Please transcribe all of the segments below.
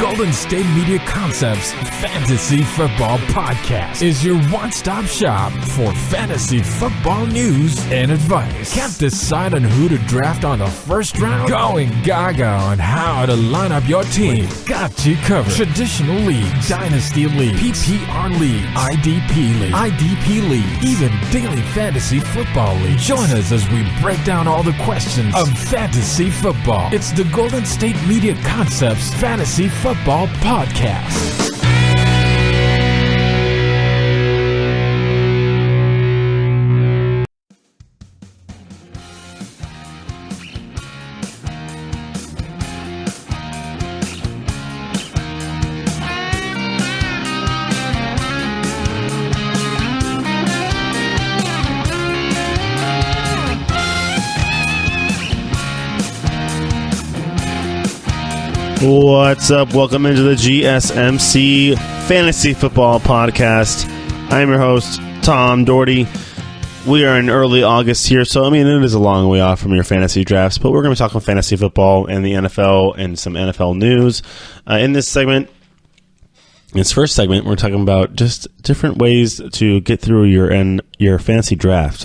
Golden State Media Concepts Fantasy Football Podcast is your one-stop shop for fantasy football news and advice. Can't decide on who to draft on the first round? Going gaga on how to line up your team. Got you covered. Traditional leagues, dynasty leagues, PPR leagues, IDP league, even daily fantasy football league. Join us as we break down all the questions of fantasy football. It's the Golden State Media Concepts Fantasy Football Podcast. What's up? Welcome into the GSMC Fantasy Football Podcast. I'm your host, Tom Dougherty. We are in early August here, so it is a long way off from your fantasy drafts, but we're going to be talking fantasy football and the NFL and some NFL news. In this first segment, we're talking about just different ways to get through your fantasy draft.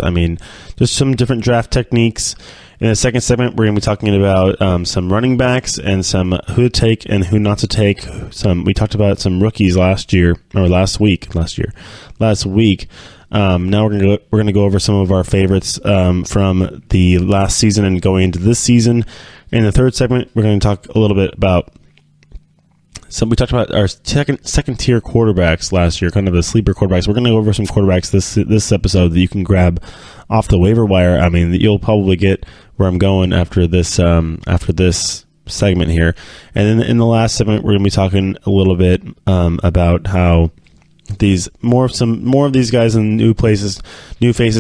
Just some different draft techniques. In the second segment, we're going to be talking about some running backs and some who to take and who not to take. We talked about some rookies last week. Now we're going to go over some of our favorites from the last season and going into this season. In the third segment, we're going to talk a little bit about we talked about our second tier quarterbacks last year, kind of the sleeper quarterbacks. We're going to go over some quarterbacks this episode that you can grab off the waiver wire. You'll probably get where I'm going after this segment here. And then in the last segment, we're going to be talking a little bit about how more of these guys in new faces,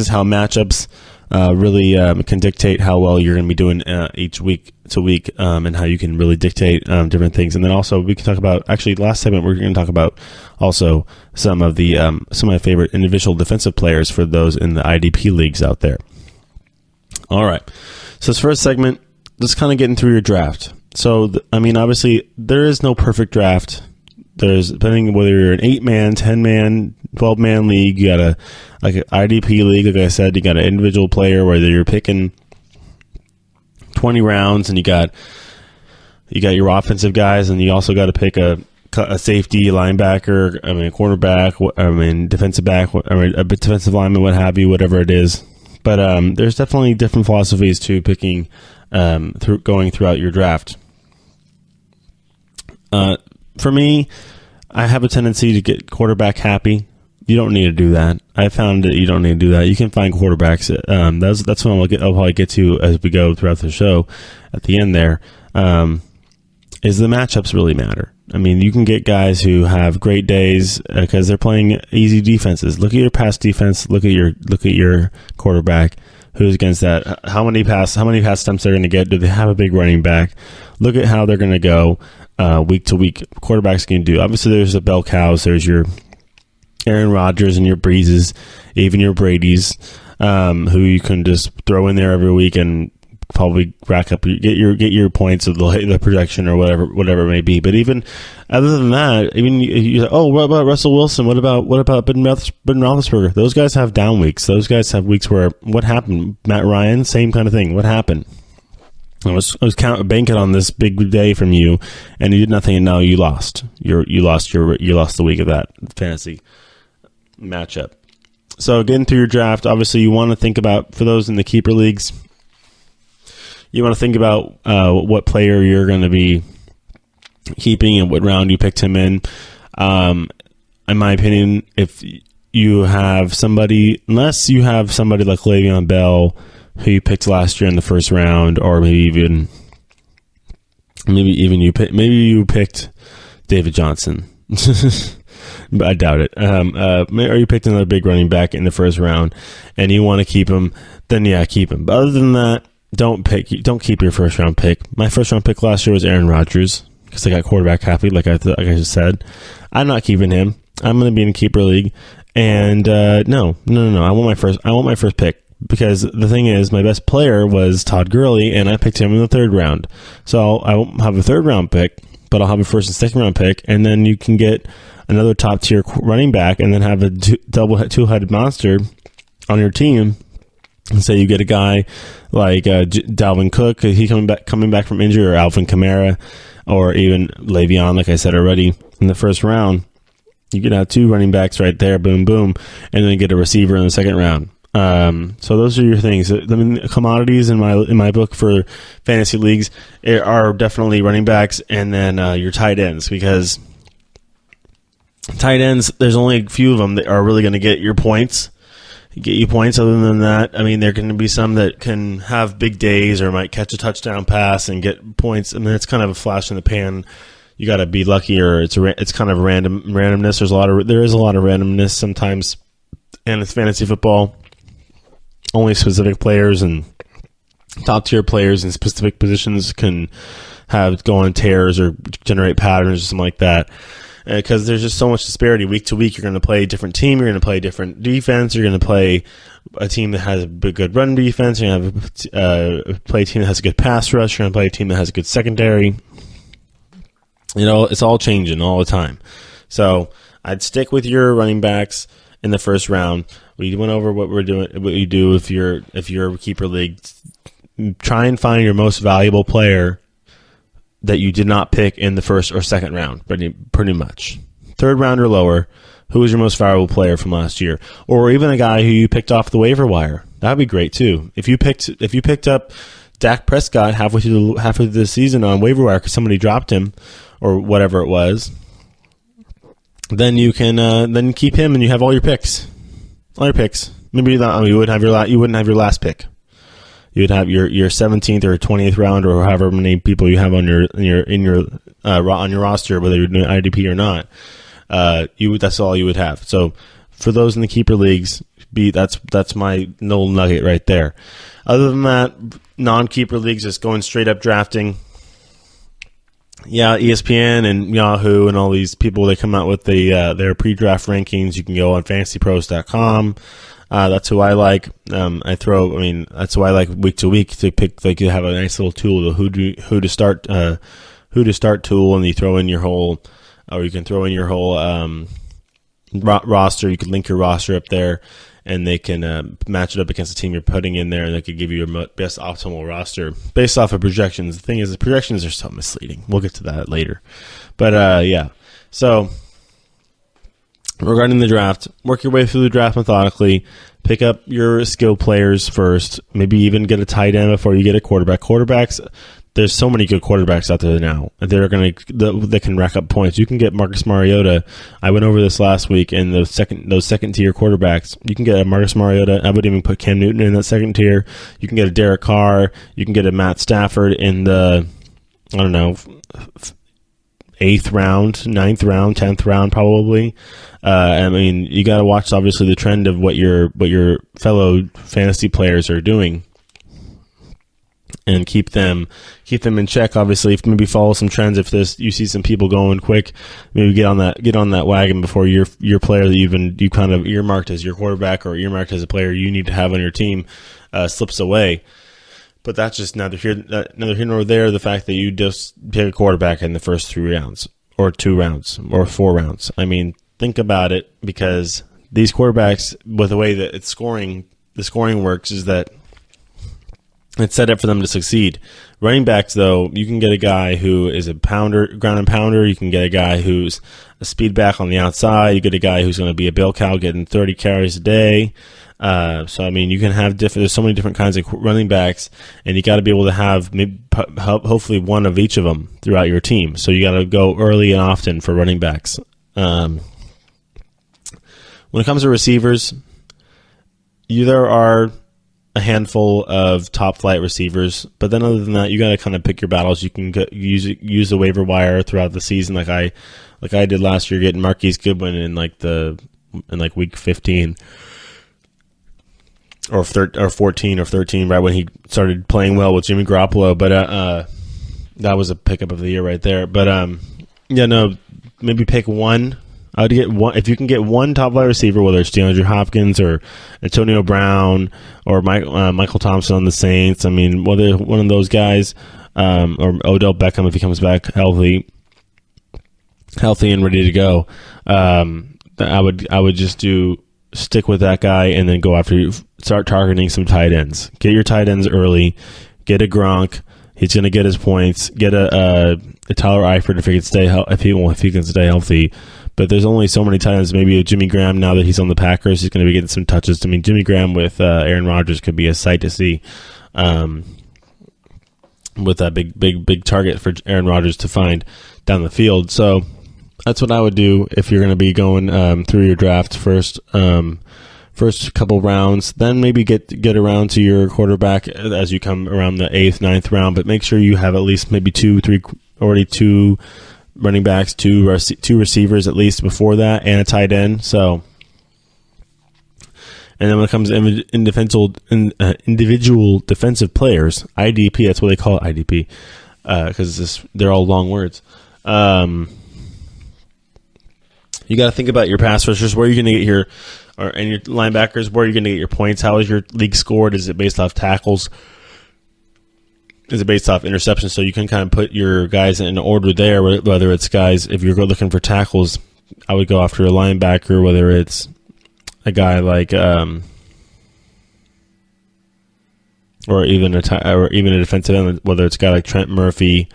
how matchups really can dictate how well you're going to be doing each week to week, and how you can really dictate different things. And then also we can talk about, last segment we're going to talk about also some of my favorite individual defensive players for those in the IDP leagues out there. All right. So this first segment, just kind of getting through your draft. So, obviously there is no perfect draft. There's, depending whether you're an 8-man, 10-man, 12-man league, you got an IDP league, like I said, you got an individual player, whether you're picking 20 rounds and you got your offensive guys, and you also got to pick a safety, linebacker, a cornerback, defensive back, a defensive lineman, what have you, whatever it is. But there's definitely different philosophies to picking going throughout your draft. For me, I have a tendency to get quarterback happy. You don't need to do that. I found that you don't need to do that. You can find quarterbacks. That's what I'll probably get to as we go throughout the show. At the end there, is the matchups really matter? You can get guys who have great days because they're playing easy defenses. Look at your pass defense. Look at your quarterback. Who's against that? How many pass attempts they're going to get? Do they have a big running back? Look at how they're going to go week to week. Quarterbacks can do. Obviously, there's the bell cows. There's your Aaron Rodgers and your Breezes, even your Brady's, who you can just throw in there every week and probably rack up, get your points of the projection or whatever it may be. But even other than that, what about Russell Wilson? What about Ben Roethlisberger? Those guys have down weeks. Those guys have weeks where what happened? Matt Ryan, same kind of thing. What happened? I was banking on this big day from you, and you did nothing, and now you lost. You lost the week of that fantasy matchup. So getting through your draft, obviously you want to think about, for those in the keeper leagues, you want to think about what player you're going to be keeping and what round you picked him in. In my opinion, if you have somebody, unless you have somebody like Le'Veon Bell, who you picked last year in the first round, or maybe you picked David Johnson. But I doubt it. Or you picked another big running back in the first round, and you want to keep him, then yeah, keep him. But other than that, don't keep your first round pick. My first round pick last year was Aaron Rodgers because I got quarterback happy, like I just said. I'm not keeping him. I'm going to be in a keeper league, and no. I want my first pick. Because the thing is, my best player was Todd Gurley, and I picked him in the third round. So I won't have a third round pick. but I'll have a first and second round pick, and then you can get another top tier running back, and then have a two-headed monster on your team. And say you get a guy like Dalvin Cook, he coming back from injury, or Alvin Kamara, or even Le'Veon, like I said already, in the first round. You can have two running backs right there, boom, boom, and then get a receiver in the second round. So those are your things. I mean, commodities in my book for fantasy leagues are definitely running backs, and then your tight ends, because tight ends, there's only a few of them that are really going to get you points. Other than that, I mean, there can be some that can have big days or might catch a touchdown pass and get points. I mean, it's kind of a flash in the pan. You got to be lucky, or it's kind of randomness. There is a lot of randomness sometimes, and it's fantasy football. Only specific players and top tier players in specific positions can go on tears or generate patterns or something like that. Because there's just so much disparity. Week to week, you're going to play a different team. You're going to play a different defense. You're going to play a team that has a good run defense. You're going to play a team that has a good pass rush. You're going to play a team that has a good secondary. It's all changing all the time. So I'd stick with your running backs in the first round. We went over what you do if you're a keeper league. Try and find your most valuable player that you did not pick in the first or second round, pretty much. Third round or lower, who was your most valuable player from last year? Or even a guy who you picked off the waiver wire. That would be great too. If you picked up Dak Prescott halfway through the season on waiver wire because somebody dropped him or whatever it was, then you can then keep him and you have all your picks. All your picks. Maybe you wouldn't have your last pick. You'd have your 17th or 20th round, or however many people you have on your roster, whether you're doing IDP or not. That's all you would have. So for those in the keeper leagues, that's my little nugget right there. Other than that, non-keeper leagues, just going straight up drafting. Yeah, ESPN and Yahoo and all these people, they come out with their pre-draft rankings. You can go on fantasypros.com. That's who I like. That's who I like week to week to pick. Like, you have a nice little tool, the who to start tool, and you throw in your whole, or you can throw in your whole roster. You can link your roster up there, and they can match it up against the team you're putting in there, and they could give you your best optimal roster based off of projections. The thing is, the projections are so misleading. We'll get to that later. But yeah, so regarding the draft, work your way through the draft methodically. Pick up your skill players first. Maybe even get a tight end before you get a quarterback. Quarterbacks, there's so many good quarterbacks out there now. They can rack up points. You can get Marcus Mariota. I went over this last week, and those second tier quarterbacks. You can get a Marcus Mariota. I would even put Cam Newton in that second tier. You can get a Derek Carr. You can get a Matt Stafford in the 8th round, 9th round, 10th round, probably. You got to watch, obviously, the trend of what your fellow fantasy players are doing, and keep them in check. Obviously, if maybe follow some trends. If you see some people going quick, maybe get on that wagon before your player that you kind of earmarked as your quarterback or earmarked as a player you need to have on your team slips away. But that's just neither here nor there. The fact that you just pick a quarterback in the first 3 rounds, or 2 rounds, or 4 rounds. I mean, think about it, because these quarterbacks, with the way that the scoring works, is that it's set up for them to succeed. Running backs, though, you can get a guy who is a ground and pounder. You can get a guy who's a speed back on the outside. You get a guy who's going to be a bell cow getting 30 carries a day. You can have there's so many different kinds of running backs, and you got to be able to have hopefully one of each of them throughout your team. So you got to go early and often for running backs. When it comes to receivers, there are a handful of top flight receivers, but then other than that, you got to kind of pick your battles. You can use the waiver wire throughout the season, like I did last year, getting Marquise Goodwin in week 15. Or 14 or 13, right when he started playing well with Jimmy Garoppolo. But that was a pickup of the year right there. But maybe pick one. I would get one if you can get one top flight receiver, whether it's DeAndre Hopkins or Antonio Brown or Michael Thompson on the Saints. I mean, whether one of those guys or Odell Beckham if he comes back healthy. healthy and ready to go, I would just stick with that guy and then go after you. Start targeting some tight ends. Get your tight ends early. Get a Gronk. He's going to get his points. Get a Tyler Eifert if he can stay healthy. But there's only so many tight ends. Maybe a Jimmy Graham now that he's on the Packers, he's going to be getting some touches. I mean, Jimmy Graham with Aaron Rodgers could be a sight to see. With that big target for Aaron Rodgers to find down the field. So that's what I would do if you're going to be going through your draft first couple rounds. Then maybe get around to your quarterback as you come around the 8th, 9th round. But make sure you have at least maybe two running backs, two receivers at least before that, and a tight end. So. And then when it comes to individual defensive players, IDP, that's what they call it, IDP, because they're all long words. You got to think about your pass rushers, where you're going to get and your linebackers, where you're going to get your points. How is your league scored? Is it based off tackles? Is it based off interceptions? So you can kind of put your guys in order there, whether it's guys, if you're looking for tackles, I would go after a linebacker, whether it's a guy like, or even a defensive end, whether it's a guy like Trent Murphy,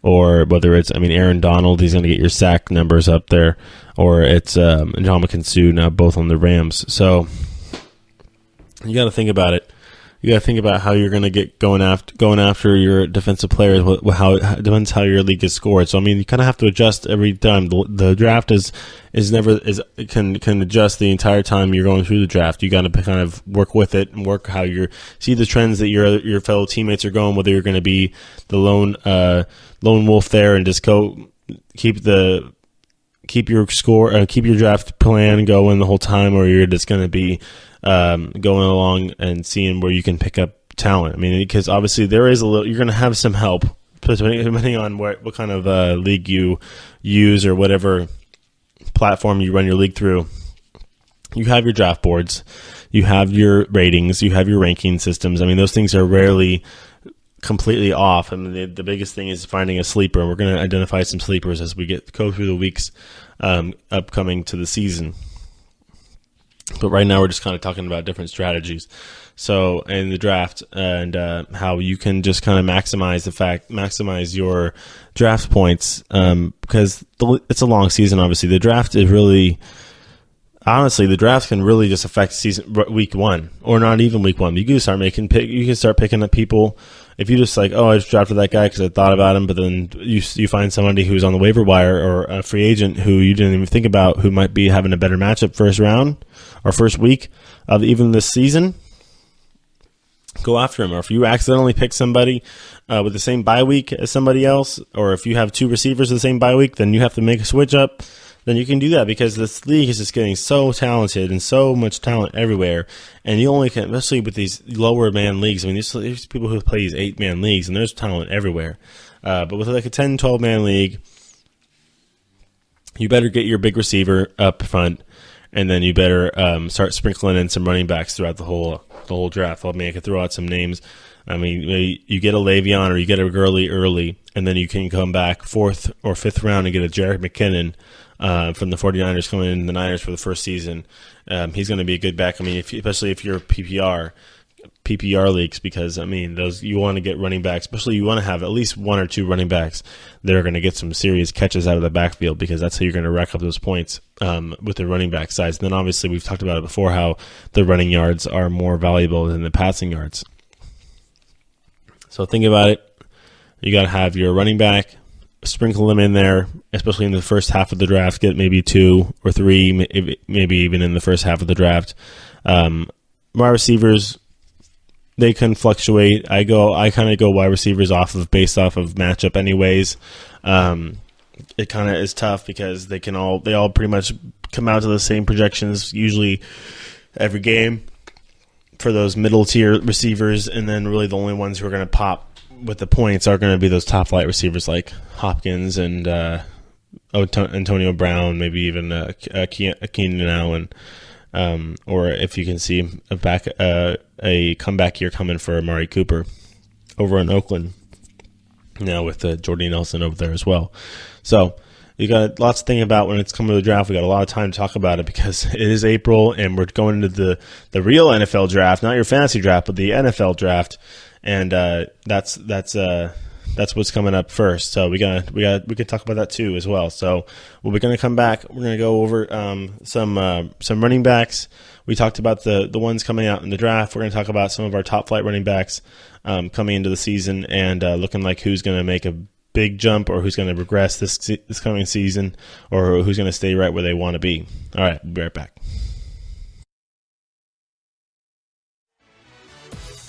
or whether it's, Aaron Donald, he's going to get your sack numbers up there, or it's Ndamukong Suh, now both on the Rams. So you got to think about it. You got to think about how you're going to get going after your defensive players. How it depends how your league is scored. So you kind of have to adjust every time. The draft can adjust the entire time you're going through the draft. You got to kind of work with it and work how see the trends that your fellow teammates are going. Whether you're going to be the lone wolf there and just keep your score, keep your draft plan going the whole time, or you're just going to be going along and seeing where you can pick up talent. Because obviously there is you're going to have some help depending on what kind of league you use or whatever platform you run your league through. You have your draft boards, you have your ratings, you have your ranking systems. Those things are rarely completely off. The biggest thing is finding a sleeper. We're going to identify some sleepers as we go through the weeks upcoming to the season. But right now we're just kind of talking about different strategies. So in the draft and how you can just kind of maximize your draft points because it's a long season. Obviously, the draft can really just affect week one, or not even week one. You can start picking up people. If you just I just drafted that guy because I thought about him, but then you find somebody who's on the waiver wire or a free agent who you didn't even think about, who might be having a better matchup first round or first week of even this season, go after him. Or if you accidentally pick somebody with the same bye week as somebody else, or if you have two receivers with the same bye week, then you have to make a switch up. Then you can do that because this league is just getting so talented and so much talent everywhere. And you only can, especially with these lower man leagues. There's people who play these 8-man leagues, and there's talent everywhere. But with a 10, 12-man league, you better get your big receiver up front, and then you better start sprinkling in some running backs throughout the whole draft. I could throw out some names. You get a Le'Veon or you get a Gurley early, and then you can come back 4th or 5th round and get a Jerick McKinnon from the 49ers coming in the Niners for the first season. He's going to be a good back. Especially if you're PPR leagues, because those, you want to get running backs, especially you want to have at least one or two running backs that are going to get some serious catches out of the backfield, because that's how you're going to rack up those points with the running back size. And then obviously we've talked about it before, how the running yards are more valuable than the passing yards. So think about it. You got to have your running back, sprinkle them in there, especially in the first half of the draft. Get maybe 2 or 3, maybe even in the first half of the draft. Wide receivers, they can fluctuate. I kind of go wide receivers based off of matchup anyways. It kind of is tough because they all pretty much come out to the same projections usually every game for those middle tier receivers, and then really the only ones who are going to pop with the points are going to be those top flight receivers like Hopkins and Antonio Brown, maybe even Keenan Allen, or if you can see a comeback year coming for Amari Cooper over in Oakland now with Jordy Nelson over there as well. So You got lots to think about when it's coming to the draft. We got a lot of time to talk about it because it is April and we're going into the real NFL draft, not your fantasy draft, but the NFL draft, and that's what's coming up first. So we could talk about that too as well. So we're going to come back. We're going to go over some running backs. We talked about the ones coming out in the draft. We're going to talk about some of our top flight running backs coming into the season and looking like who's going to make a big jump or who's going to regress this coming season or who's going to stay right where they want to be. All right, we'll be right back.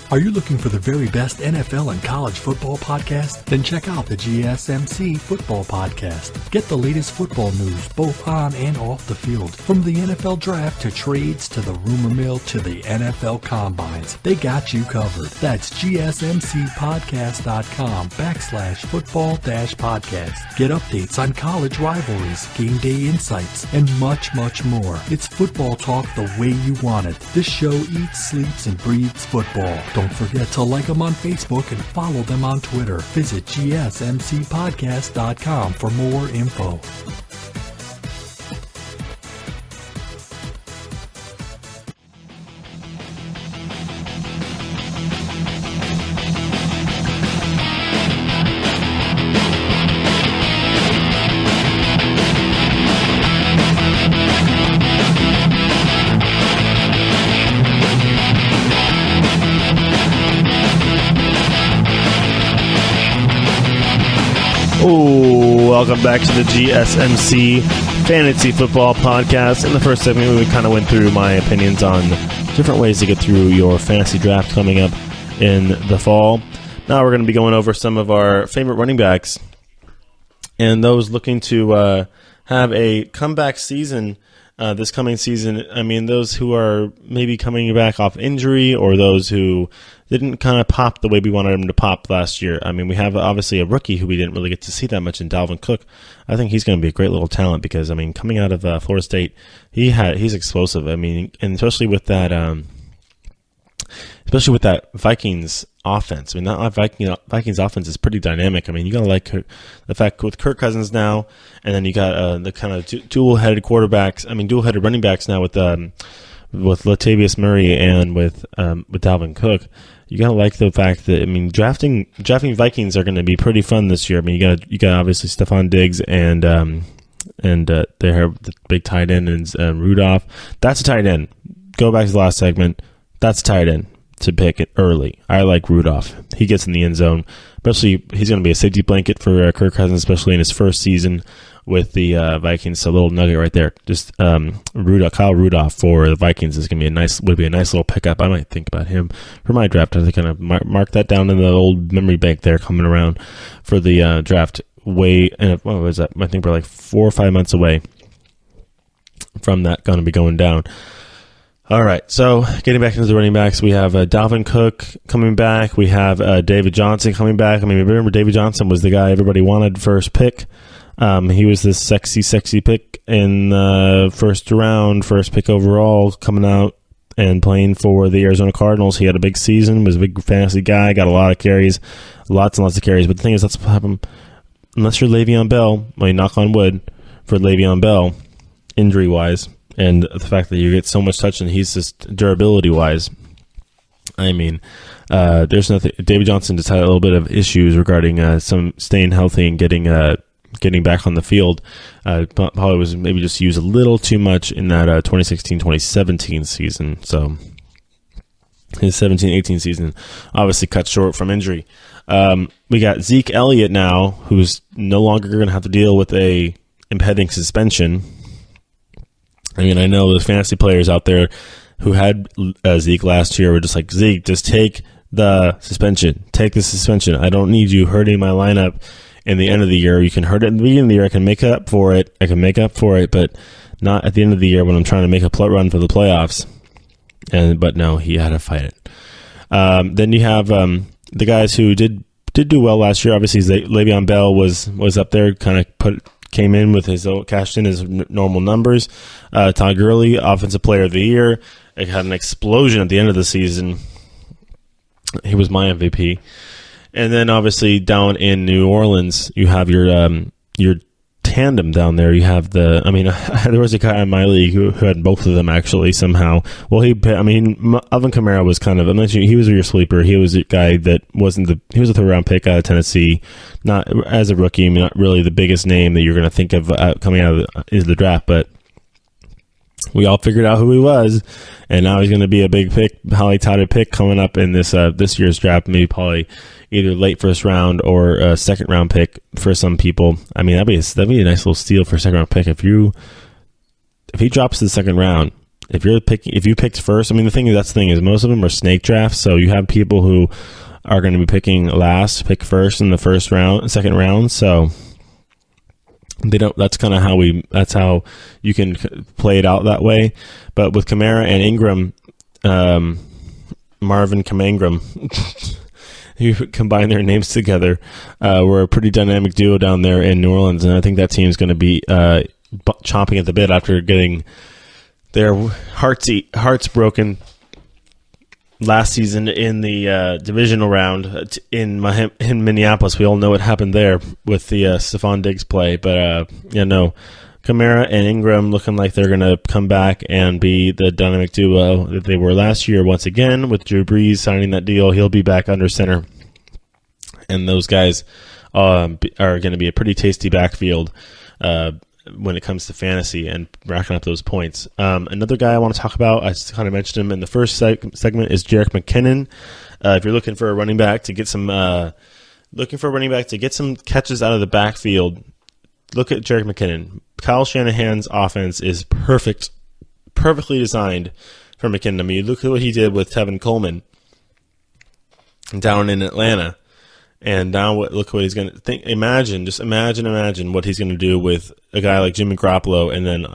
Are you looking for the very best NFL and college football podcast? Then check out the GSMC Football Podcast. Get the latest football news both on and off the field. From the NFL draft to trades to the rumor mill to the NFL combines. They got you covered. That's GSMCpodcast.com/football-podcast. Get updates on college rivalries, game day insights, and much, much more. It's football talk the way you want it. This show eats, sleeps, and breathes football. Don't forget to like them on Facebook and follow them on Twitter. Visit GSMCpodcast.com for more info. Welcome back to the GSMC Fantasy Football Podcast. In the first segment, we kind of went through my opinions on different ways to get through your fantasy draft coming up in the fall. Now we're going to be going over some of our favorite running backs and those looking to have a comeback season this coming season. I mean, those who are maybe coming back off injury or those who didn't kind of pop the way we wanted them to pop last year. I mean, we have obviously a rookie who we didn't really get to see that much in Dalvin Cook. I think he's going to be a great little talent because, I mean, coming out of Florida State, he's explosive. I mean, and especially with that Vikings offense. I mean, that Vikings offense is pretty dynamic. I mean, you got to like the fact with Kirk Cousins now, and then you got the kind of dual-headed quarterbacks. I mean, dual-headed running backs now with Latavius Murray and with Dalvin Cook. You gotta like the fact that, I mean, drafting Vikings are going to be pretty fun this year. I mean, you got obviously Stephon Diggs and they have the big tight end and Rudolph. That's a tight end. Go back to the last segment. That's a tight end to pick it early. I like Rudolph. He gets in the end zone. Especially, he's going to be a safety blanket for Kirk Cousins, especially in his first season with the Vikings. A little nugget right there. Just Kyle Rudolph for the Vikings is going to be would be a nice little pickup. I might think about him for my draft. I kind of mark that down in the old memory bank there coming around for the draft. What was that? I think we're like 4 or 5 months away from that going to be going down. All right, so getting back into the running backs, we have Dalvin Cook coming back. We have David Johnson coming back. I mean, remember David Johnson was the guy everybody wanted first pick. He was this sexy pick in the first round, first pick overall, coming out and playing for the Arizona Cardinals. He had a big season, was a big fantasy guy, got a lot of carries, lots and lots of carries. But the thing is, that's what happened. Unless you're Le'Veon Bell, I mean, knock on wood for Le'Veon Bell, injury-wise, and the fact that you get so much touch and he's just durability-wise. I mean, there's nothing. David Johnson just had a little bit of issues regarding some staying healthy and getting back on the field. Probably was maybe just used a little too much in that 2016-2017 season. So his 17-18 season obviously cut short from injury. We got Zeke Elliott now, who's no longer going to have to deal with a impending suspension. I mean, I know there's fantasy players out there who had Zeke last year were just like, Zeke, just take the suspension. Take the suspension. I don't need you hurting my lineup in the end of the year. You can hurt it in the beginning of the year. I can make up for it, but not at the end of the year when I'm trying to make a run for the playoffs. But no, he had to fight it. Then you have the guys who did do well last year. Obviously, Le'Veon Bell was up there, kind of came in with cashed in his normal numbers. Todd Gurley, Offensive Player of the Year. It had an explosion at the end of the season. He was my MVP. And then obviously down in New Orleans, you have your tandem down there. You have there was a guy in my league who had both of them actually somehow. Well, Alvin Kamara was kind of, he was your sleeper. He was a guy that he was a third round pick out of Tennessee, not as a rookie, not really the biggest name that you're going to think of coming out of the draft, but we all figured out who he was, and now he's going to be a big pick, highly touted pick coming up in this year's draft. Maybe probably either late first round or a second round pick for some people. I mean, that'd be a nice little steal for a second round pick if he drops to the second round. If you picked first, I mean, that's the thing is most of them are snake drafts, so you have people who are going to be picking last, pick first in the second round. So they don't. That's kind of that's how you can play it out that way. But with Kamara and Ingram, Marvin Kamingram, you combine their names together, we're a pretty dynamic duo down there in New Orleans, and I think that team's going to be chomping at the bit after getting their hearts broken last season in the divisional round in Minneapolis. We all know what happened there with the Stephon Diggs play. But, Kamara and Ingram looking like they're going to come back and be the dynamic duo that they were last year once again. With Drew Brees signing that deal, he'll be back under center. And those guys are going to be a pretty tasty backfield when it comes to fantasy and racking up those points. Another guy I want to talk about, I just kind of mentioned him in the first segment, is Jerick McKinnon. If you're looking for a running back to get some catches out of the backfield, look at Jerick McKinnon. Kyle Shanahan's offense is perfectly designed for McKinnon. I mean, look at what he did with Tevin Coleman down in Atlanta. And now look what he's going to think. Imagine what he's going to do with a guy like Jimmy Garoppolo, and then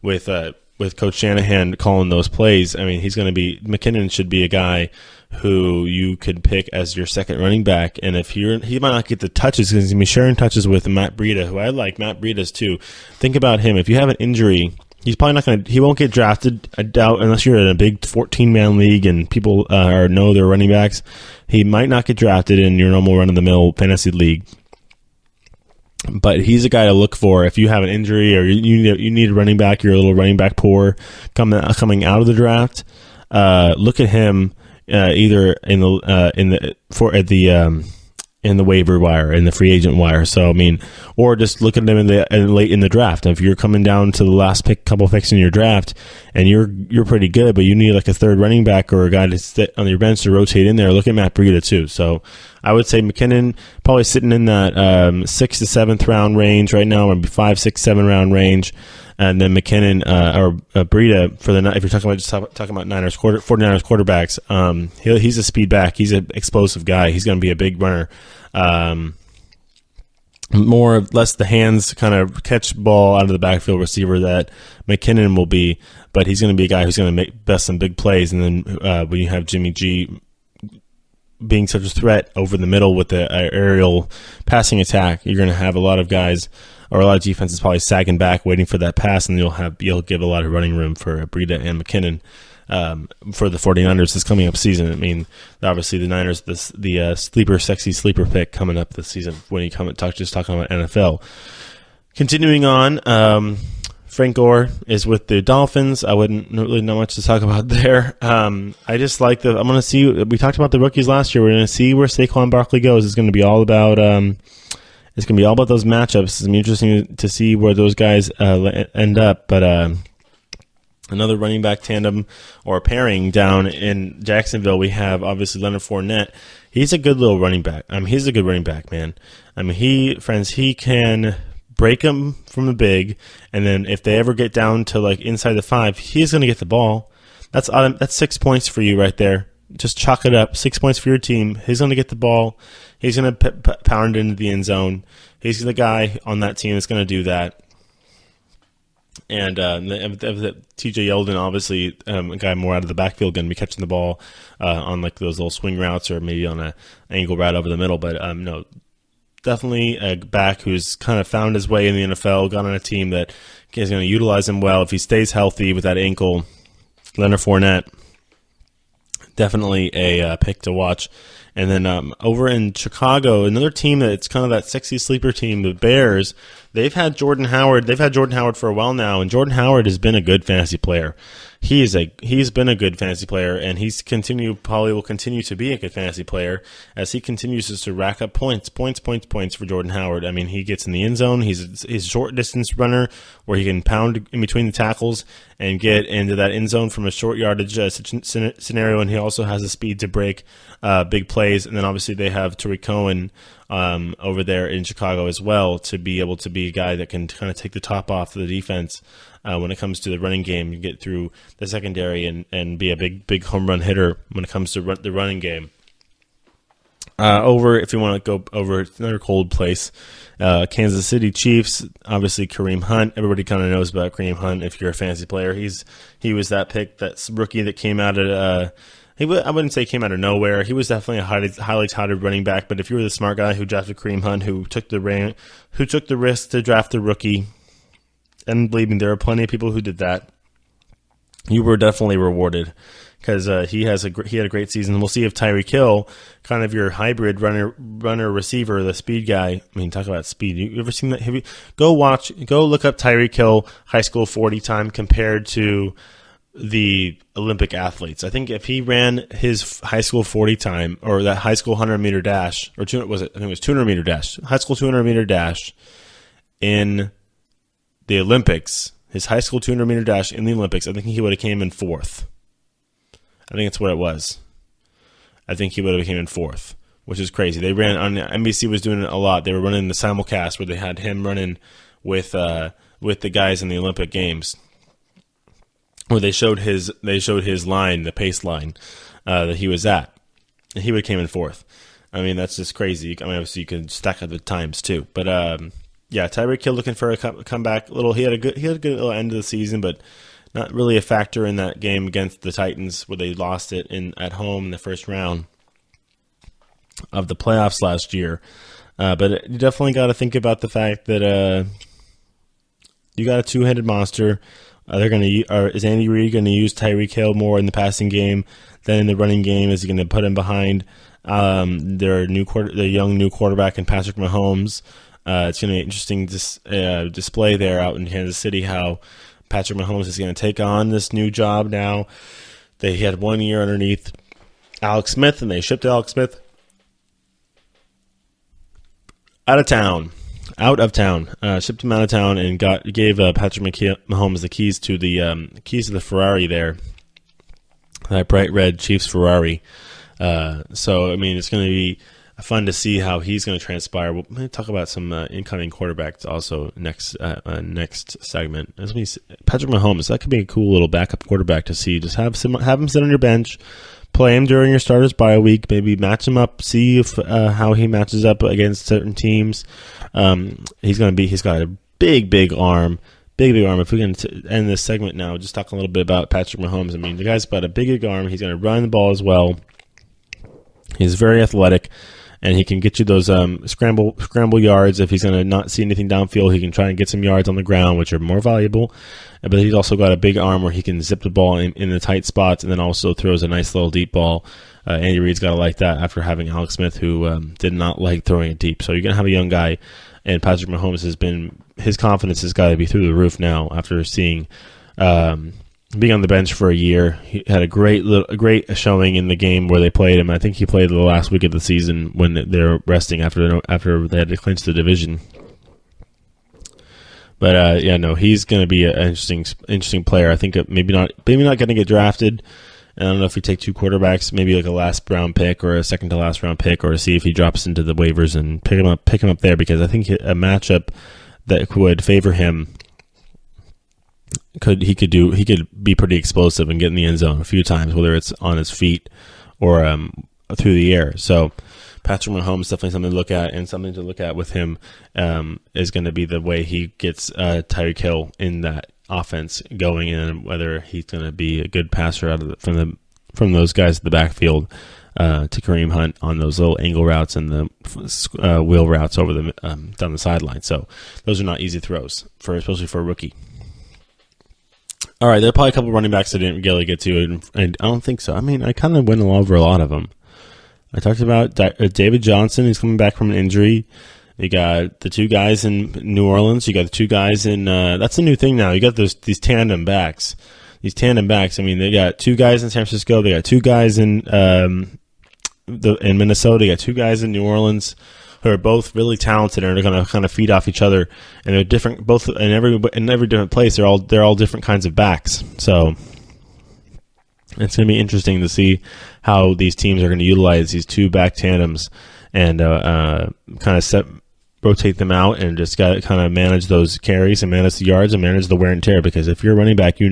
with Coach Shanahan calling those plays. I mean, McKinnon should be a guy who you could pick as your second running back. And if he might not get the touches because he's going to be sharing touches with Matt Breida, who I like Matt Breida's too. Think about him. If you have an injury, he's probably not going to. He won't get drafted, I doubt, unless you're in a big 14-man league and people know their running backs. He might not get drafted in your normal run-of-the-mill fantasy league. But he's a guy to look for if you have an injury or you need a running back. You're a little running back poor coming out of the draft. Look at him either in the waiver wire, in the free agent wire. So I mean, or just look at them late in the draft. If you're coming down to the last couple picks in your draft, and you're pretty good, but you need like a third running back or a guy to sit on your bench to rotate in there. Look at Matt Breida too. So I would say McKinnon probably sitting in that 6th to 7th round range right now, maybe 5, 6, 7 round range. And then McKinnon or Breida for if you're talking about 49ers quarterbacks, he's a speed back. He's an explosive guy. He's going to be a big runner. More or less the hands kind of catch ball out of the backfield receiver that McKinnon will be, but he's going to be a guy who's going to make some big plays. And then when you have Jimmy G being such a threat over the middle with the aerial passing attack, you're going to have a lot of guys or a lot of defenses probably sagging back, waiting for that pass, and you'll give a lot of running room for Breida and McKinnon for the 49ers this coming up season. I mean, obviously the Niners, the sexy sleeper pick coming up this season when you talking about NFL. Continuing on, Frank Gore is with the Dolphins. I wouldn't really know much to talk about there. I just like I'm going to see. We talked about the rookies last year. We're going to see where Saquon Barkley goes. It's going to be all about. It's going to be all about those matchups. It's going to be interesting to see where those guys end up. But another running back tandem or pairing down in Jacksonville, we have obviously Leonard Fournette. He's a good little running back. He's a good running back, man. He can break them from the big, and then if they ever get down to like inside the 5, he's going to get the ball. That's 6 points for you right there. Just chalk it up. 6 points for your team. He's going to get the ball. He's going to pound into the end zone. He's the guy on that team that's going to do that. And T.J. Yeldon, obviously, a guy more out of the backfield, going to be catching the ball on like those little swing routes or maybe on an angle route over the middle. But no, definitely a back who's kind of found his way in the NFL, got on a team that is going to utilize him well. If he stays healthy with that ankle, Leonard Fournette, definitely a pick to watch And then over in Chicago, another team that's kind of that sexy sleeper team, the Bears, they've had Jordan Howard. They've had Jordan Howard for a while now, and Jordan Howard has been a good fantasy player. He's been a good fantasy player, and probably will continue to be a good fantasy player as he continues to rack up points for Jordan Howard. I mean, he gets in the end zone. He's a short distance runner where he can pound in between the tackles and get into that end zone from a short yardage scenario, and he also has the speed to break big plays. And then obviously they have Tariq Cohen over there in Chicago as well to be able to be a guy that can kind of take the top off the defense when it comes to the running game. You get through the secondary and be a big home run hitter when it comes to the running game. If you want to go over another cold place, Kansas City Chiefs, obviously Kareem Hunt. Everybody kind of knows about Kareem Hunt if you're a fantasy player. He was that pick, that rookie that came out at I wouldn't say came out of nowhere. He was definitely a highly touted running back. But if you were the smart guy who drafted Kareem Hunt, who took the risk to draft the rookie, and believe me, there are plenty of people who did that, you were definitely rewarded because he had a great season. We'll see if Tyreek Hill, kind of your hybrid runner receiver, the speed guy. I mean, talk about speed. You ever seen that? Go look up Tyreek Hill high school 40 time compared to the Olympic athletes. I think if he ran his high school 40 time or that high school 100 meter dash, I think it was 200 meter dash, high school 200 meter dash in the Olympics, his high school 200 meter dash in the Olympics, I think he would have came in fourth. I think that's what it was. I think he would have came in fourth, which is crazy. They ran on NBC was doing it a lot. They were running the simulcast where they had him running with the guys in the Olympic Games, where they showed his line, the pace line that he was at, and he would have came in fourth. I mean, that's just crazy. I mean, obviously you can stack up the times too, but yeah, Tyreek Hill looking for a comeback. He had a good little end of the season, but not really a factor in that game against the Titans where they lost it at home in the first round of the playoffs last year. But you definitely got to think about the fact that you got a two-headed monster. Is Andy Reid going to use Tyreek Hill more in the passing game than in the running game? Is he going to put him behind their young new quarterback in Patrick Mahomes? It's going to be an interesting display there out in Kansas City how Patrick Mahomes is going to take on this new job now. He had 1 year underneath Alex Smith, and they shipped Alex Smith out of town, shipped him out of town, and gave Patrick Mahomes the keys to the Ferrari there, that bright red Chiefs Ferrari. So I mean, it's going to be fun to see how he's going to transpire. We'll talk about some incoming quarterbacks also next segment. Patrick Mahomes, that could be a cool little backup quarterback to see. Just have him sit on your bench, play him during your starters bye week, maybe match him up, see if how he matches up against certain teams. He's got a big arm. If we can end this segment now, just talk a little bit about Patrick Mahomes. I mean, the guy's got a big arm. He's going to run the ball as well. He's very athletic, and he can get you those scramble yards. If he's going to not see anything downfield, he can try and get some yards on the ground, which are more valuable. But he's also got a big arm where he can zip the ball in the tight spots, and then also throws a nice little deep ball. Andy Reid's got to like that after having Alex Smith, who did not like throwing it deep. So you're going to have a young guy, and Patrick Mahomes his confidence has got to be through the roof now after seeing being on the bench for a year. He had a great showing in the game where they played him. I think he played the last week of the season when they're resting after they had to clinch the division. But he's going to be an interesting player. I think maybe not going to get drafted. I don't know if you take two quarterbacks, maybe like a last round pick or a second to last round pick, or see if he drops into the waivers and pick him up there, because I think a matchup that would favor him. He could be pretty explosive and get in the end zone a few times, whether it's on his feet or through the air. So Patrick Mahomes definitely something to look at, and something to look at with him is going to be the way he gets Tyreek Hill in that offense going, and whether he's going to be a good passer from those guys in the backfield to Kareem Hunt on those little angle routes and the wheel routes over down the sideline. So those are not easy throws especially for a rookie. All right, there are probably a couple running backs I didn't really get to, and I don't think so. I mean, I kind of went over a lot of them. I talked about David Johnson. He's coming back from an injury. You got the two guys in New Orleans. You got the two guys in that's a new thing now. You got these tandem backs. These tandem backs. I mean, they got two guys in San Francisco. They got two guys in Minnesota. They got two guys in New Orleans who are both really talented and are going to kind of feed off each other. And they're different, both in every different place. They're all different kinds of backs. So it's going to be interesting to see how these teams are going to utilize these two back tandems and kind of rotate them out and just got to kind of manage those carries and manage the yards and manage the wear and tear. Because if you're a running back, you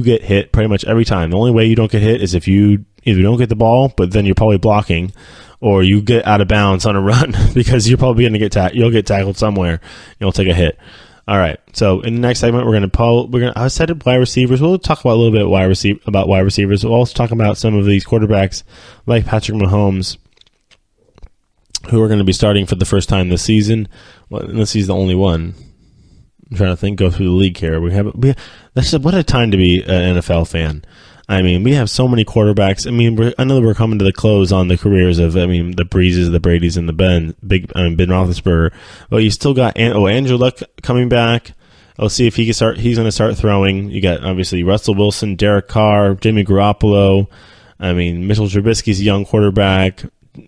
get hit pretty much every time. The only way you don't get hit is if you either don't get the ball, but then you're probably blocking, or you get out of bounds on a run because you're probably going to get you'll get tackled somewhere. You'll take a hit. All right. So in the next segment, I said wide receivers. We'll talk about a little bit about wide receivers. We'll also talk about some of these quarterbacks like Patrick Mahomes, who are going to be starting for the first time this season. Well, unless he's the only one. I'm trying to think, go through the league here. What a time to be an NFL fan. I mean, we have so many quarterbacks. I mean, I know that we're coming to the close on the careers of, the Breezes, the Bradys, and the Ben Roethlisberger. But you still got Andrew Luck coming back. I'll see if he can start. He's going to start throwing. You got obviously Russell Wilson, Derek Carr, Jimmy Garoppolo. Mitchell Trubisky's a young quarterback.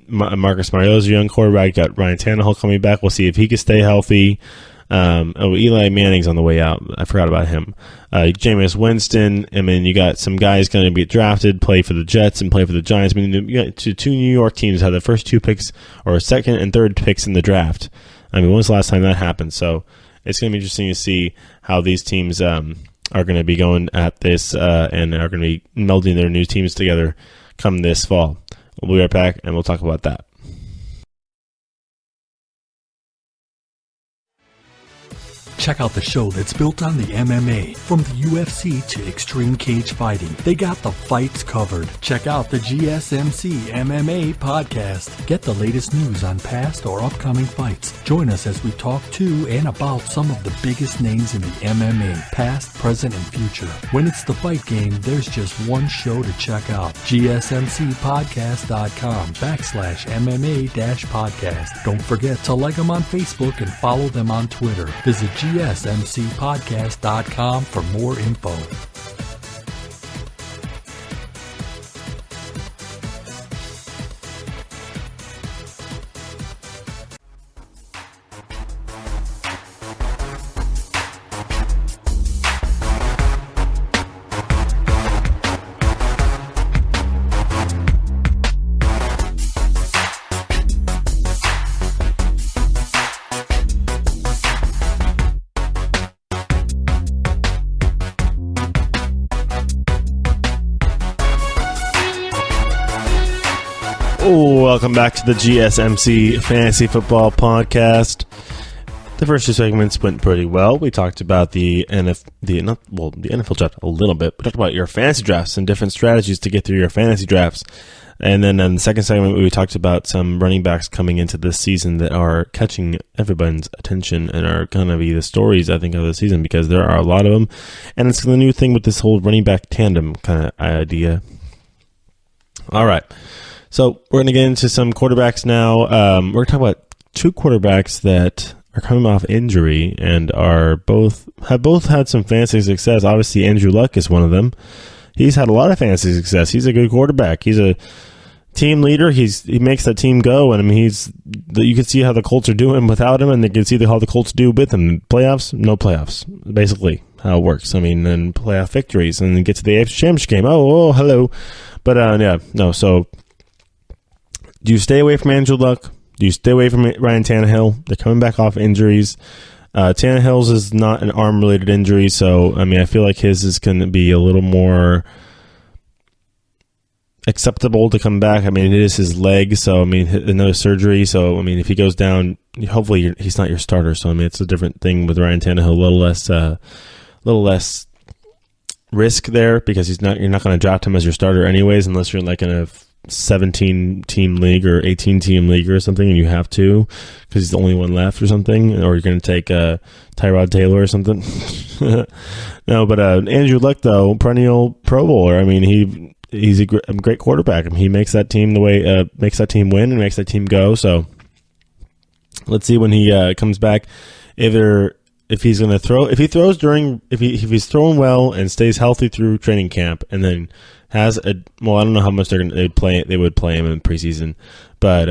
Marcus Mariota's a young quarterback. You got Ryan Tannehill coming back. We'll see if he can stay healthy. Eli Manning's on the way out. I forgot about him. Jameis Winston. You got some guys going to get drafted, play for the Jets and play for the Giants. You got two New York teams have the first two picks or second and third picks in the draft. When was the last time that happened? So it's going to be interesting to see how these teams are going to be going at this and are going to be melding their new teams together come this fall. We'll be right back, and we'll talk about that. Check out the show that's built on the MMA. From the UFC to extreme cage fighting, they got the fights covered. Check out the GSMC MMA Podcast. Get the latest news on past or upcoming fights. Join us as we talk to and about some of the biggest names in the MMA, past, present, and future. When it's the fight game, there's just one show to check out. GSMCpodcast.com/MMA-podcast. Don't forget to like them on Facebook and follow them on Twitter. Visit GSMCpodcast.com for more info. Welcome back to the GSMC Fantasy Football Podcast. The first two segments went pretty well. We talked about the NFL draft a little bit. We talked about your fantasy drafts and different strategies to get through your fantasy drafts. And then in the second segment, we talked about some running backs coming into this season that are catching everybody's attention and are going to be the stories, I think, of the season, because there are a lot of them. And it's the new thing with this whole running back tandem kind of idea. All right. So we're going to get into some quarterbacks now. We're going to talk about two quarterbacks that are coming off injury and have both had some fantasy success. Obviously, Andrew Luck is one of them. He's had a lot of fantasy success. He's a good quarterback. He's a team leader. He makes that team go, and you can see how the Colts are doing without him, and you can see how the Colts do with him. Playoffs, no playoffs. Basically, how it works. Then playoff victories, and then get to the AFC Championship game. Oh, hello. But So. Do you stay away from Andrew Luck? Do you stay away from Ryan Tannehill? They're coming back off injuries. Tannehill's is not an arm-related injury, so, I feel like his is going to be a little more acceptable to come back. It is his leg, so, another surgery. So, if he goes down, hopefully he's not your starter. So, it's a different thing with Ryan Tannehill, a little less risk there, because you're not going to draft him as your starter anyways, unless you're like in a 17-team league or 18-team league or something, and you have to, because he's the only one left or something, or you're going to take Tyrod Taylor or something. No, but Andrew Luck, though, perennial Pro Bowler. He he's a great quarterback. I mean, he makes that team win and makes that team go. So let's see when he comes back if he's going to throw. If he's throwing well and stays healthy through training camp, and then has I don't know how much they would play him in preseason, but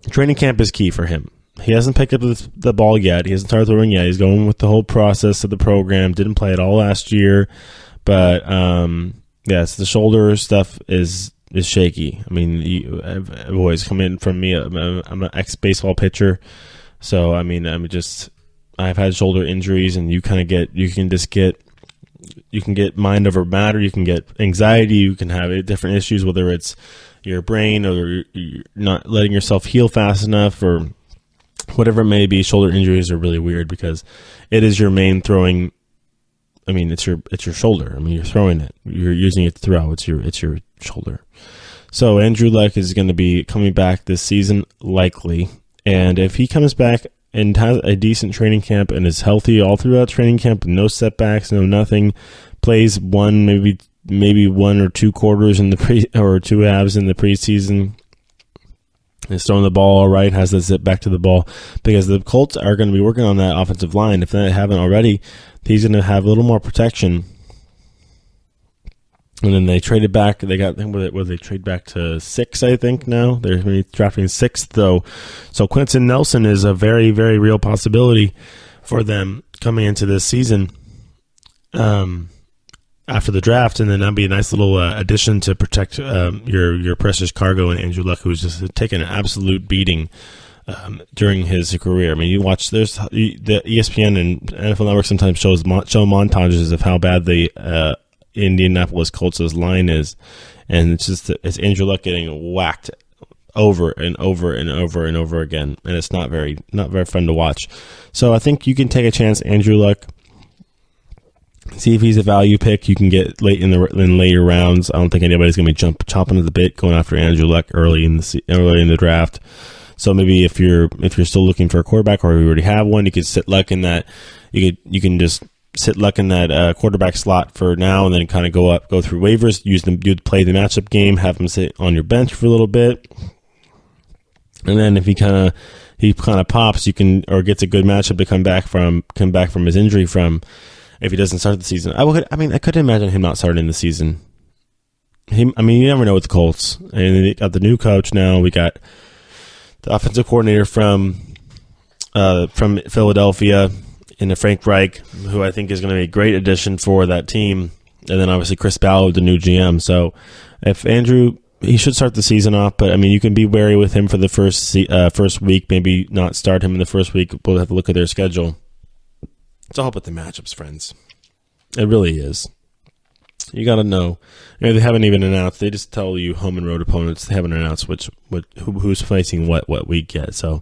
training camp is key for him. He hasn't picked up the ball yet. He hasn't started throwing yet. He's going with the whole process of the program. Didn't play at all last year, but yes, the shoulder stuff is shaky. I mean, I've always come in from me. I'm an ex-baseball pitcher, so I mean, I've had shoulder injuries, and you can get mind over matter. You can get anxiety. You can have different issues, whether it's your brain or you're not letting yourself heal fast enough or whatever it may be. Shoulder injuries are really weird because it is your main throwing. I mean, it's your shoulder. I mean, you're throwing it. You're using it to throw. It's your shoulder. So Andrew Luck is going to be coming back this season, likely. And if he comes back and has a decent training camp and is healthy all throughout training camp, no setbacks, no nothing, plays maybe 1 or 2 quarters or 2 halves in the preseason, is throwing the ball all right, has the zip back to the ball, because the Colts are going to be working on that offensive line. If they haven't already, he's going to have a little more protection. And then they traded back. They got, they trade back to 6, I think, now. They're going to be drafting 6th, though. So Quentin Nelson is a very, very real possibility for them coming into this season after the draft. And then that'd be a nice little addition to protect your precious cargo and Andrew Luck, who's just taken an absolute beating during his career. I mean, you watch, there's the ESPN and NFL Network sometimes show montages of how bad the Indianapolis Colts' line is, and it's Andrew Luck getting whacked over and over and over and over again, and it's not very fun to watch. So I think you can take a chance, Andrew Luck. See if he's a value pick you can get late in later rounds. I don't think anybody's going to be chomping at the bit going after Andrew Luck early in the draft. So maybe if you're still looking for a quarterback, or you already have one, you could sit Luck in that. You can just sit Luck in that quarterback slot for now, and then kind of go through waivers, play the matchup game, have him sit on your bench for a little bit, and then if he kind of pops, you can, or gets a good matchup to come back from his injury from. If he doesn't start the season, I couldn't imagine him not starting the season. You never know with the Colts, and they got the new coach now. We got the offensive coordinator from Philadelphia, in Frank Reich, who I think is going to be a great addition for that team, and then obviously Chris Ballard, the new GM. So if Andrew, he should start the season off, but I mean, you can be wary with him for the first week. Maybe not start him in the first week. We'll have to look at their schedule. It's all about the matchups, friends. It really is. You got to know. They haven't even announced. They just tell you home and road opponents. They haven't announced who's facing what week yet. So,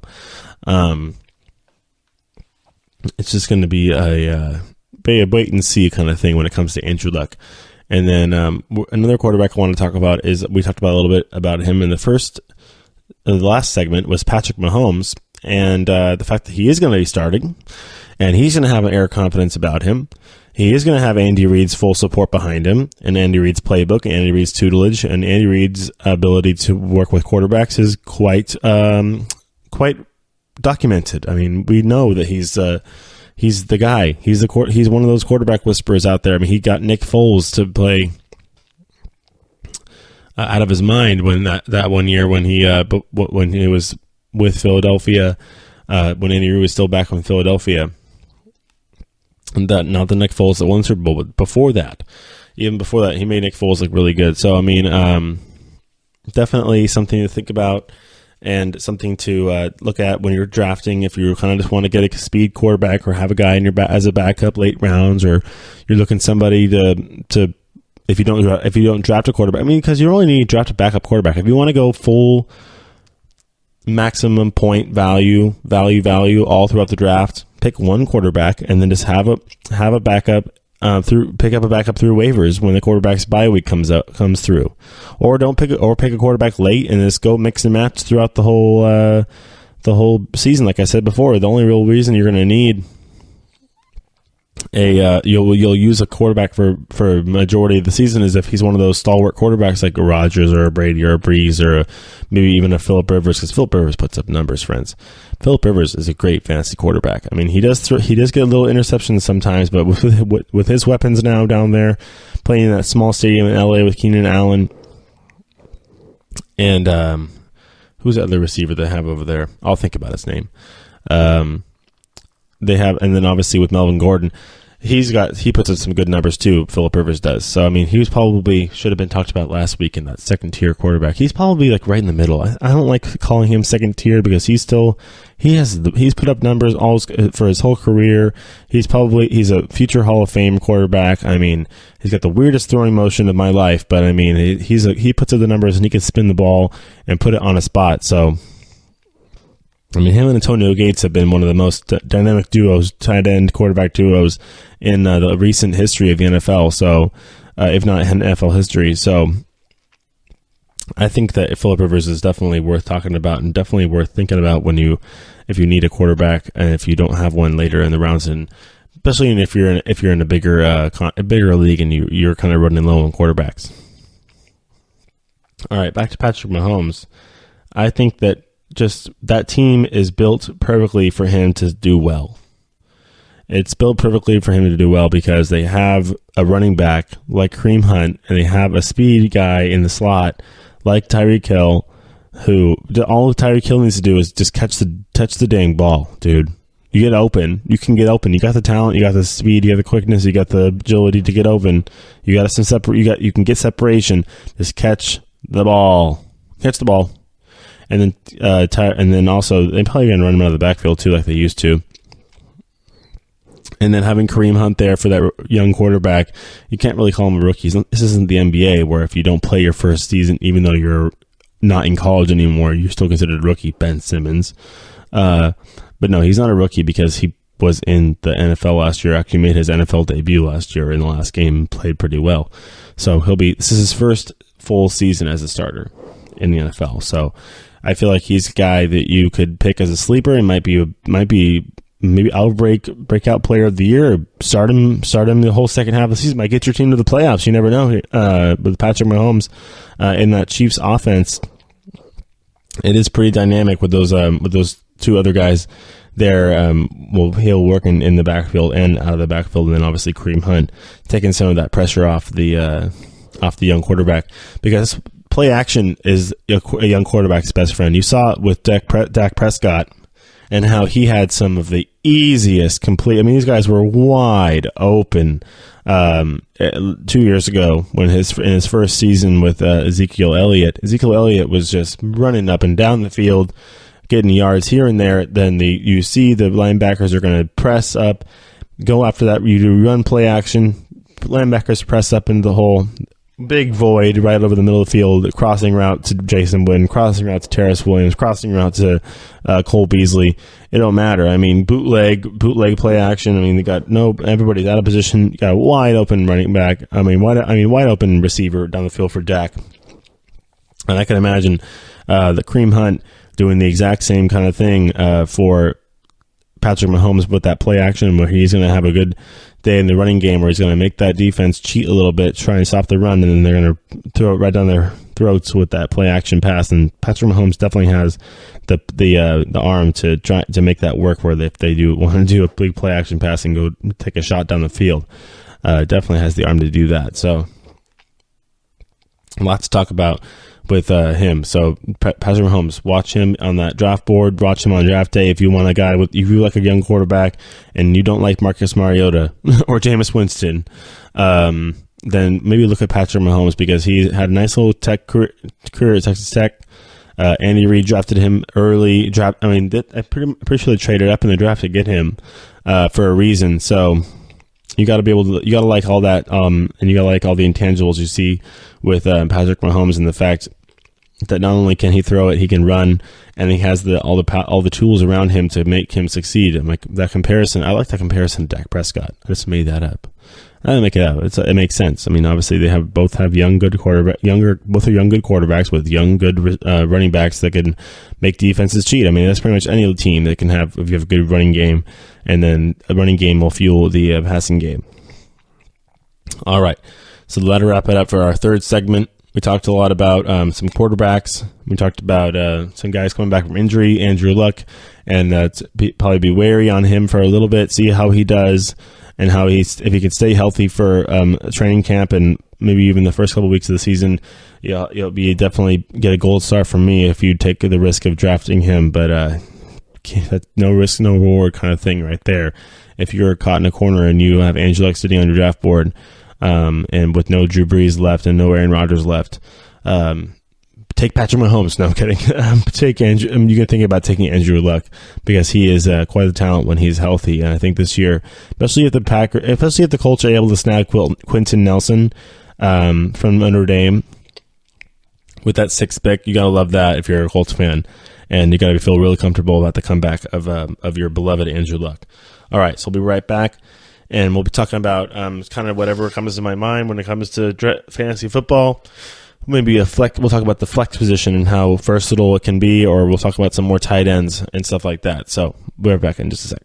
it's just going to be a wait and see kind of thing when it comes to Andrew Luck. And then another quarterback I want to talk about is, we talked about a little bit about him in the last segment, was Patrick Mahomes, and the fact that he is going to be starting, and he's going to have an air of confidence about him. He is going to have Andy Reid's full support behind him, and Andy Reid's playbook, Andy Reid's tutelage, and Andy Reid's ability to work with quarterbacks is quite documented. I mean, we know that he's the guy. He's one of those quarterback whisperers out there. I mean, he got Nick Foles to play out of his mind when that one year when he was with Philadelphia, when Andy Reid was still back in Philadelphia. And that, not the Nick Foles that won the Super Bowl, but before that, even before that, he made Nick Foles look really good. So I mean, definitely something to think about. And something to look at when you're drafting, if you kind of just want to get a speed quarterback or have a guy in your as a backup late rounds, or you're looking somebody to if you don't draft a quarterback. I mean, because you only need to draft a backup quarterback. If you want to go full maximum point value all throughout the draft, pick one quarterback and then just have a backup. Pick up a backup through waivers when the quarterback's bye week comes through, or pick a quarterback late and just go mix and match throughout the whole season. Like I said before, the only real reason you're going to need you'll use a quarterback for a majority of the season as if he's one of those stalwart quarterbacks like a Rodgers or a Brady or a Breeze or maybe even a Phillip Rivers, because Phillip Rivers puts up numbers, friends. Phillip Rivers is a great fantasy quarterback. I mean, he does get a little interceptions sometimes, but with his weapons now down there, playing in that small stadium in LA with Keenan Allen and who's the other receiver they have over there? I'll think about his name. They have, and then obviously with Melvin Gordon, he puts up some good numbers too. Phillip Rivers does. So I mean, he was probably should have been talked about last week in that second tier quarterback. He's probably like right in the middle. I don't like calling him second tier because he's put up numbers all for his whole career. He's a future Hall of Fame quarterback. I mean, he's got the weirdest throwing motion of my life, but I mean, he puts up the numbers and he can spin the ball and put it on a spot. So. I mean, him and Antonio Gates have been one of the most dynamic duos, tight end quarterback duos in the recent history of the NFL. So, if not in NFL history, so I think that Phillip Rivers is definitely worth talking about and definitely worth thinking about if you need a quarterback and if you don't have one later in the rounds, and especially if you're in a bigger league and you're kind of running low on quarterbacks. All right, back to Patrick Mahomes. I think that. Just that team is built perfectly for him to do well. It's built perfectly for him to do well because they have a running back like Kareem Hunt, and they have a speed guy in the slot like Tyreek Hill, who all Tyreek Hill needs to do is just touch the dang ball, dude. You get open. You can get open. You got the talent. You got the speed. You got the quickness. You got the agility to get open. You got You can get separation. Just catch the ball. Catch the ball. And then also they're probably going to run him out of the backfield too, like they used to. And then having Kareem Hunt there for that young quarterback, you can't really call him a rookie. This isn't the NBA where if you don't play your first season, even though you're not in college anymore, you're still considered a rookie. Ben Simmons, but no, he's not a rookie because he was in the NFL last year. Actually, made his NFL debut last year in the last game, played pretty well. So this is his first full season as a starter in the NFL. So. I feel like he's a guy that you could pick as a sleeper and might be maybe breakout player of the year. Or start him the whole second half of the season. Might get your team to the playoffs. You never know. With Patrick Mahomes in that Chiefs offense, it is pretty dynamic with those two other guys there. He'll work in the backfield and out of the backfield, and then obviously Kareem Hunt taking some of that pressure off the young quarterback because. Play action is a young quarterback's best friend. You saw it with Dak Prescott and how he had some of the easiest complete. I mean, these guys were wide open 2 years ago when in his first season with Ezekiel Elliott. Ezekiel Elliott was just running up and down the field, getting yards here and there. Then you see the linebackers are going to press up, go after that. You do run play action. Linebackers press up into the hole. Big void right over the middle of the field, crossing route to Jason Witten, crossing route to Terrence Williams, crossing route to Cole Beasley. It don't matter. I mean, bootleg play action. I mean, everybody's out of position. You got a wide open running back. Wide open receiver down the field for Dak. And I can imagine the Kareem Hunt doing the exact same kind of thing for Patrick Mahomes with that play action where he's going to have a good day in the running game where he's going to make that defense cheat a little bit, try and stop the run, and then they're going to throw it right down their throats with that play action pass. And Patrick Mahomes definitely has the arm to try to make that work where if they do want to do a big play action pass and go take a shot down the field, definitely has the arm to do that. So lots to talk about with him. So Patrick Mahomes, watch him on that draft board, watch him on draft day. If you want a guy if you like a young quarterback and you don't like Marcus Mariota or Jameis Winston, then maybe look at Patrick Mahomes because he had a nice little career at Texas Tech. Andy Reid drafted him early. I'm pretty sure they traded up in the draft to get him for a reason. So you got to like all that, and you got to like all the intangibles you see with Patrick Mahomes and the fact that not only can he throw it, he can run, and he has all the tools around him to make him succeed. I'm like that comparison. I like that comparison to Dak Prescott. I just made that up. I didn't make it up. It makes sense. I mean, obviously they both are young good quarterbacks with young good running backs that can make defenses cheat. I mean, that's pretty much any team that can have if you have a good running game, and then a running game will fuel the passing game. All right, so that'll wrap it up for our third segment. We talked a lot about some quarterbacks. We talked about some guys coming back from injury, Andrew Luck, and probably be wary on him for a little bit, see how he does, and if he can stay healthy for training camp and maybe even the first couple of weeks of the season. You'll be definitely get a gold star from me if you take the risk of drafting him. But that's no risk, no reward kind of thing right there. If you're caught in a corner and you have Andrew Luck sitting on your draft board, and with no Drew Brees left and no Aaron Rodgers left, take Patrick Mahomes. No, I'm kidding. Take Andrew. You can think about taking Andrew Luck because he is quite a talent when he's healthy. And I think this year, especially if the Colts are able to snag Quentin Nelson from Notre Dame with that 6th pick, you gotta love that if you're a Colts fan, and you gotta feel really comfortable about the comeback of your beloved Andrew Luck. All right, so we'll be right back. And we'll be talking about kind of whatever comes to my mind when it comes to fantasy football. Maybe we'll talk about the flex position and how versatile it can be, or we'll talk about some more tight ends and stuff like that. So we'll be back in just a sec.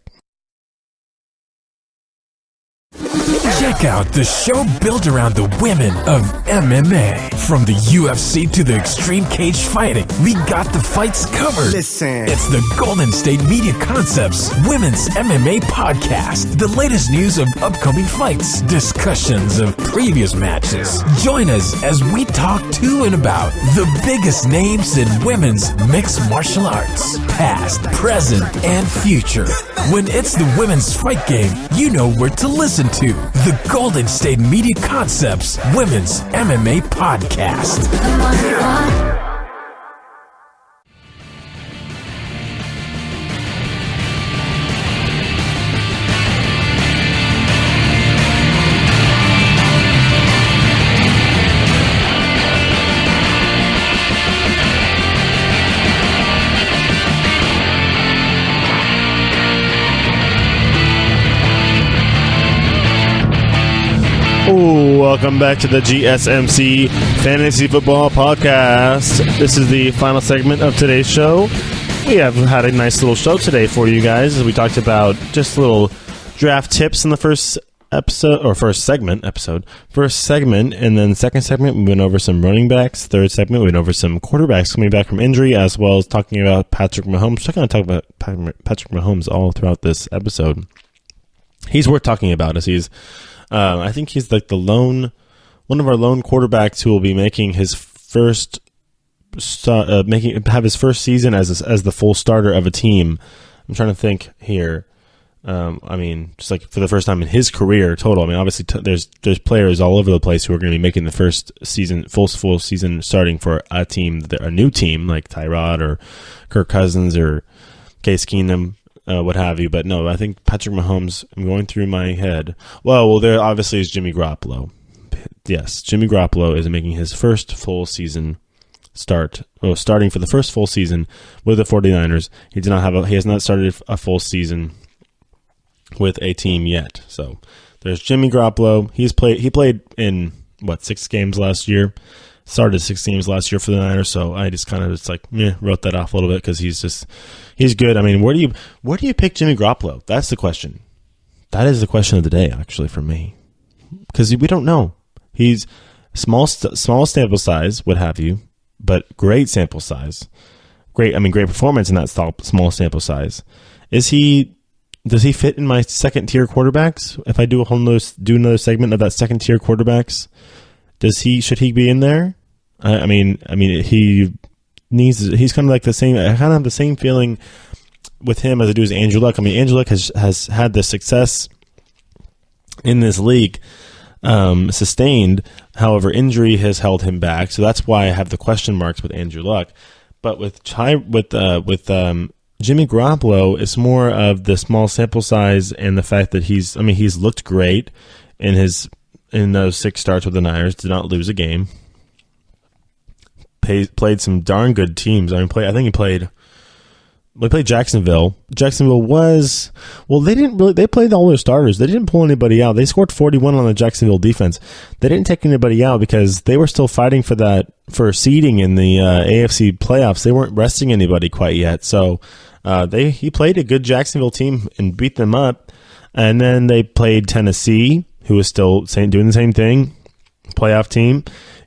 Check out the show built around the women of MMA. From the UFC to the extreme cage fighting, we got the fights covered. Listen. It's the Golden State Media Concepts Women's MMA Podcast. The latest news of upcoming fights, discussions of previous matches. Join us as we talk to and about the biggest names in women's mixed martial arts, past, present, and future. When it's the women's fight game, you know where to listen to. The Golden State Media Concepts Women's MMA Podcast. Welcome back to the GSMC Fantasy Football Podcast. This is the final segment of today's show. We have had a nice little show today for you guys. We talked about just little draft tips in the first segment, and then second segment we went over some running backs. Third segment we went over some quarterbacks coming back from injury, as well as talking about Patrick Mahomes. We're going to talk about Patrick Mahomes all throughout this episode. He's worth talking about as he's I think he's like one of our lone quarterbacks who will be making his first have his first season as the full starter of a team. I'm trying to think here. I mean, just like for the first time in his career total. I mean, obviously there's players all over the place who are going to be making the first season, full season starting for a team, a new team like Tyrod or Kirk Cousins or Case Keenum. What have you, but no, I think Patrick Mahomes, I'm going through my head. Well, there obviously is Jimmy Garoppolo. Yes, Jimmy Garoppolo is making his first full season starting for the first full season with the 49ers. He has not started a full season with a team yet. So there's Jimmy Garoppolo. He played in 6 games last year. Started 6 games last year for the Niners, so I just kind of wrote that off a little bit because he's good. I mean, where do you pick Jimmy Garoppolo? That's the question. That is the question of the day, actually, for me, because we don't know. He's small sample size, what have you, but great sample size. Great performance in that small sample size. Does he fit in my second tier quarterbacks? If I do another segment of that second tier quarterbacks, should he be in there? I mean, he's kind of like the same. I kind of have the same feeling with him as I do as Andrew Luck. I mean, Andrew Luck has had the success in this league sustained. However, injury has held him back, so that's why I have the question marks with Andrew Luck. But with Jimmy Garoppolo, it's more of the small sample size and the fact that he's looked great in those 6 starts with the Niners, did not lose a game. played some darn good teams. I think he played. They played Jacksonville. Jacksonville was, well, they played all their starters. They didn't pull anybody out. They scored 41 on the Jacksonville defense. They didn't take anybody out because they were still fighting for seeding in the AFC playoffs. They weren't resting anybody quite yet. So he played a good Jacksonville team and beat them up. And then they played Tennessee, who was still doing the same thing, playoff team.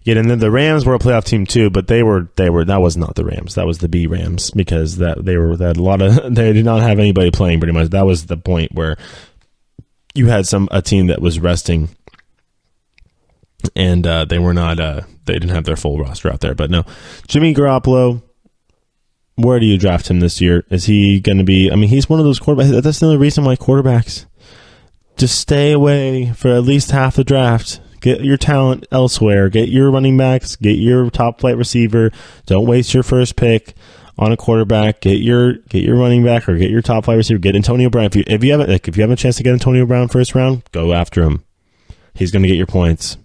And then the Rams were a playoff team too, but that was not the Rams. That was the B Rams because they did not have anybody playing pretty much. That was the point where you had a team that was resting, and they didn't have their full roster out there. But no, Jimmy Garoppolo, where do you draft him this year? Is he going to be? I mean, he's one of those quarterbacks. That's the only reason why quarterbacks just stay away for at least half the draft. Get your talent elsewhere. Get your running backs. Get your top flight receiver. Don't waste your first pick on a quarterback. Get your running back or get your top flight receiver. Get Antonio Brown. If you have a chance to get Antonio Brown first round, go after him. He's going to get your points.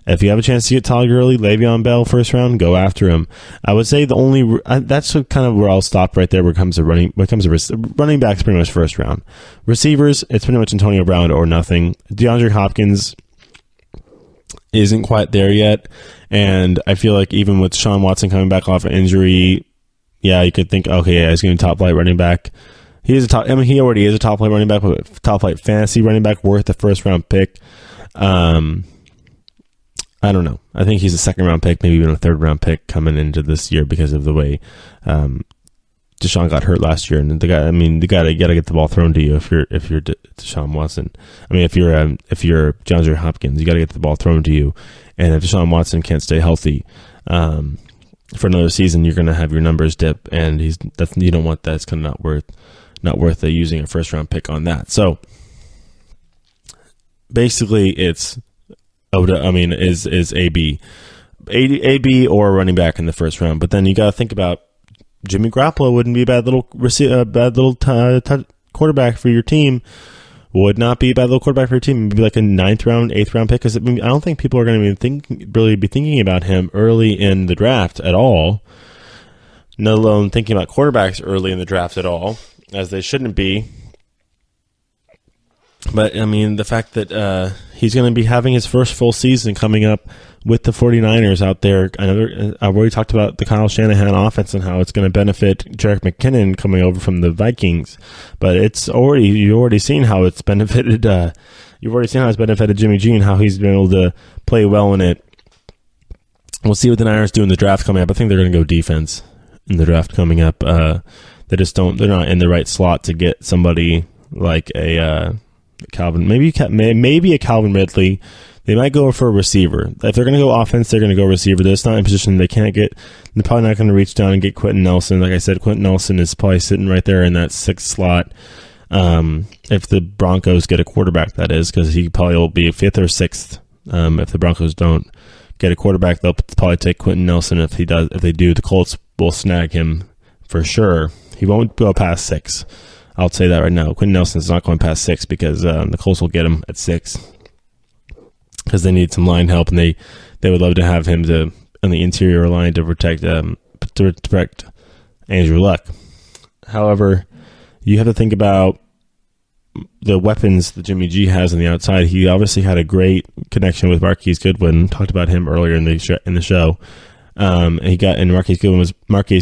If you have a chance to get Todd Gurley, Le'Veon Bell first round, go after him. I would say that's kind of where I'll stop right there. When it comes to running backs, pretty much first round. Receivers, it's pretty much Antonio Brown or nothing. DeAndre Hopkins isn't quite there yet, and I feel like even with Sean Watson coming back off an injury, you could think, okay, yeah, he's going to be top flight running back. He already is a top flight running back, but top flight fantasy running back worth the first round pick. I don't know. I think he's a second round pick, maybe even a third round pick coming into this year because of the way Deshaun got hurt last year, and you got to get the ball thrown to you if you're Deshaun Watson. I mean, if you're DeAndre Hopkins, you got to get the ball thrown to you. And if Deshaun Watson can't stay healthy for another season, you're going to have your numbers dip, and you don't want that. It's kind of not worth using a first round pick on that. So basically, it's is AB or a running back in the first round. But then you got to think about Jimmy Garoppolo wouldn't be a bad little quarterback for your team. Would not be a bad little quarterback for your team. Maybe like a 9th round, 8th round pick. Because I don't think people are going to really be thinking about him early in the draft at all. Let alone thinking about quarterbacks early in the draft at all, as they shouldn't be. But, I mean, the fact that he's going to be having his first full season coming up with the 49ers out there. I've already talked about the Kyle Shanahan offense and how it's going to benefit Jerick McKinnon coming over from the Vikings. But you've already seen how it's benefited Jimmy G and how he's been able to play well in it. We'll see what the Niners do in the draft coming up. I think they're going to go defense in the draft coming up. They're not in the right slot to get somebody like a Calvin, maybe a Calvin Ridley. They might go for a receiver. If they're going to go offense, they're going to go receiver. They're not in a position they can't get. They're probably not going to reach down and get Quentin Nelson. Like I said, Quentin Nelson is probably sitting right there in that 6th slot. If the Broncos get a quarterback, that is, because he probably will be 5th or 6th. If the Broncos don't get a quarterback, they'll probably take Quentin Nelson. If they do, the Colts will snag him for sure. He won't go past 6. I'll say that right now. Quentin Nelson's not going past 6 because the Colts will get him at 6 because they need some line help, and they would love to have him on the interior line to protect Andrew Luck. However, you have to think about the weapons that Jimmy G has on the outside. He obviously had a great connection with Marquise Goodwin. Talked about him earlier in the show. Marquise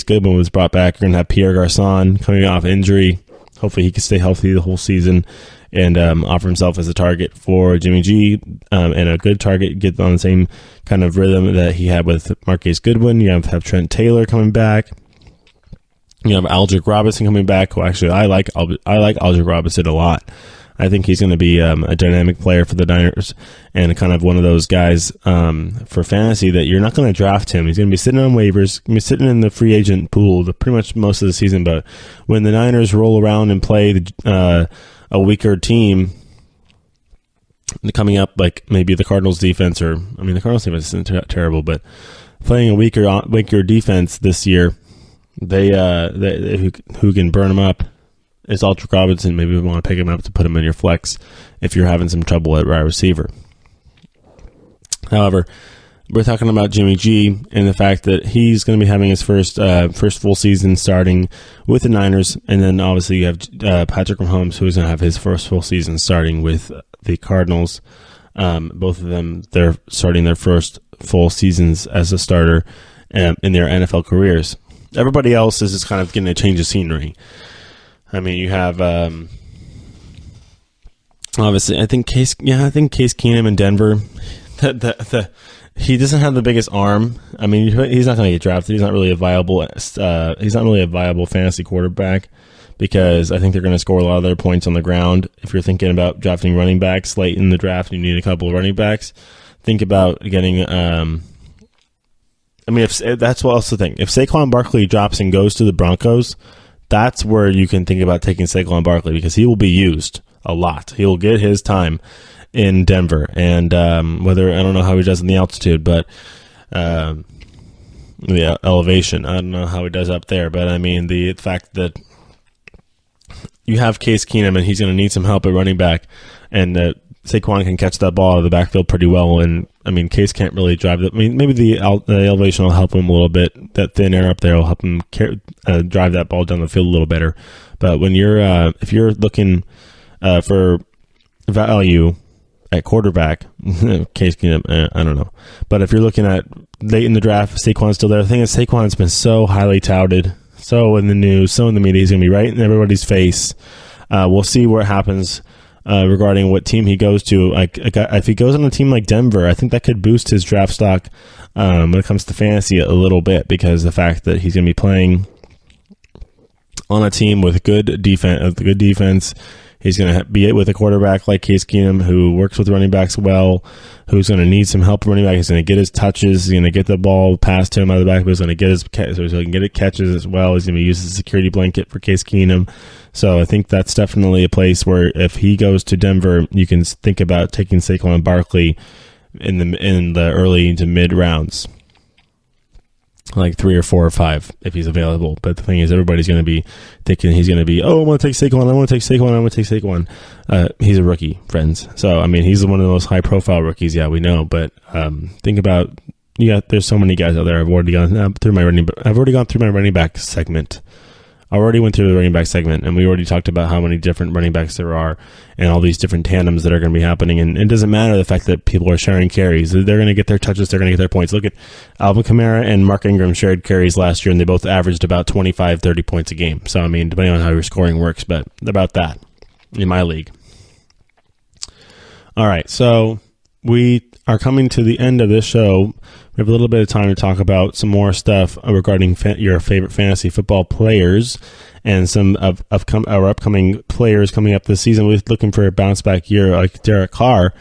Goodwin was brought back. You're gonna have Pierre Garçon coming off injury. Hopefully he can stay healthy the whole season and offer himself as a target for Jimmy G and a good target, get on the same kind of rhythm that he had with Marquise Goodwin. You have Trent Taylor coming back. You have Aldrick Robinson coming back, who actually I like Aldrick Robinson a lot. I think he's going to be a dynamic player for the Niners and kind of one of those guys for fantasy that you're not going to draft him. He's going to be sitting on waivers, going to be sitting in the free agent pool pretty much most of the season. But when the Niners roll around and play a weaker team coming up, like maybe the Cardinals defense, the Cardinals defense isn't terrible, but playing a weaker defense this year, they who can burn them up is Aldrick Robinson. Maybe we want to pick him up to put him in your flex if you're having some trouble at wide receiver. However, we're talking about Jimmy G and the fact that he's going to be having his first full season starting with the Niners, and then obviously you have Patrick Mahomes, who's going to have his first full season starting with the Cardinals. Both of them, they're starting their first full seasons as a starter in their NFL careers. Everybody else is just kind of getting a change of scenery. I mean, you have obviously, I think Case Keenum in Denver. He doesn't have the biggest arm. I mean, he's not going to get drafted. He's not really a viable fantasy quarterback, because I think they're going to score a lot of their points on the ground. If you're thinking about drafting running backs late in the draft, you need a couple of running backs. Think about getting. That's what I also think. If Saquon Barkley drops and goes to the Broncos, that's where you can think about taking Saquon Barkley, because he will be used a lot. He will get his time in Denver, and whether, I don't know how he does in the altitude, but the elevation, I don't know how he does up there, but I mean the fact that you have Case Keenum and he's going to need some help at running back, and Saquon can catch that ball out of the backfield pretty well, and I mean Case can't really drive that. I mean, maybe the elevation will help him a little bit. That thin air up there will help him drive that ball down the field a little better. But when you're if you're looking for value at quarterback, Case Keenum, I don't know. But if you're looking at late in the draft, Saquon's still there. The thing is, Saquon's been so highly touted, so in the news, so in the media. He's going to be right in everybody's face. We'll see what happens regarding what team he goes to. If he goes on a team like Denver, I think that could boost his draft stock when it comes to fantasy a little bit, because the fact that he's going to be playing on a team with good defense. He's going to be with a quarterback like Case Keenum, who works with running backs well, who's going to need some help running back. He's going to get his touches. He's going to get the ball passed to him out of the back, but he's going to get his so he can get it catches as well. He's going to be used as a security blanket for Case Keenum. So I think that's definitely a place where if he goes to Denver, you can think about taking Saquon Barkley in the early to mid rounds, like 3 or 4 or 5 if he's available. But the thing is, everybody's going to be thinking he's going to be, I want to take Saquon. He's a rookie, friends. So, I mean, he's one of the most high-profile rookies. Yeah, we know. But think about, there's so many guys out there. I've already gone through my running back segment. I already went through the running back segment, and we already talked about how many different running backs there are and all these different tandems that are going to be happening. And it doesn't matter the fact that people are sharing carries. They're going to get their touches. They're going to get their points. Look at Alvin Kamara and Mark Ingram shared carries last year, and they both averaged about 25, 30 points a game. So, I mean, depending on how your scoring works, but about that in my league. All right, so we are coming to the end of this show. We have a little bit of time to talk about some more stuff regarding your favorite fantasy football players and some of our upcoming players coming up this season. We're looking for a bounce back year like Derek Carr.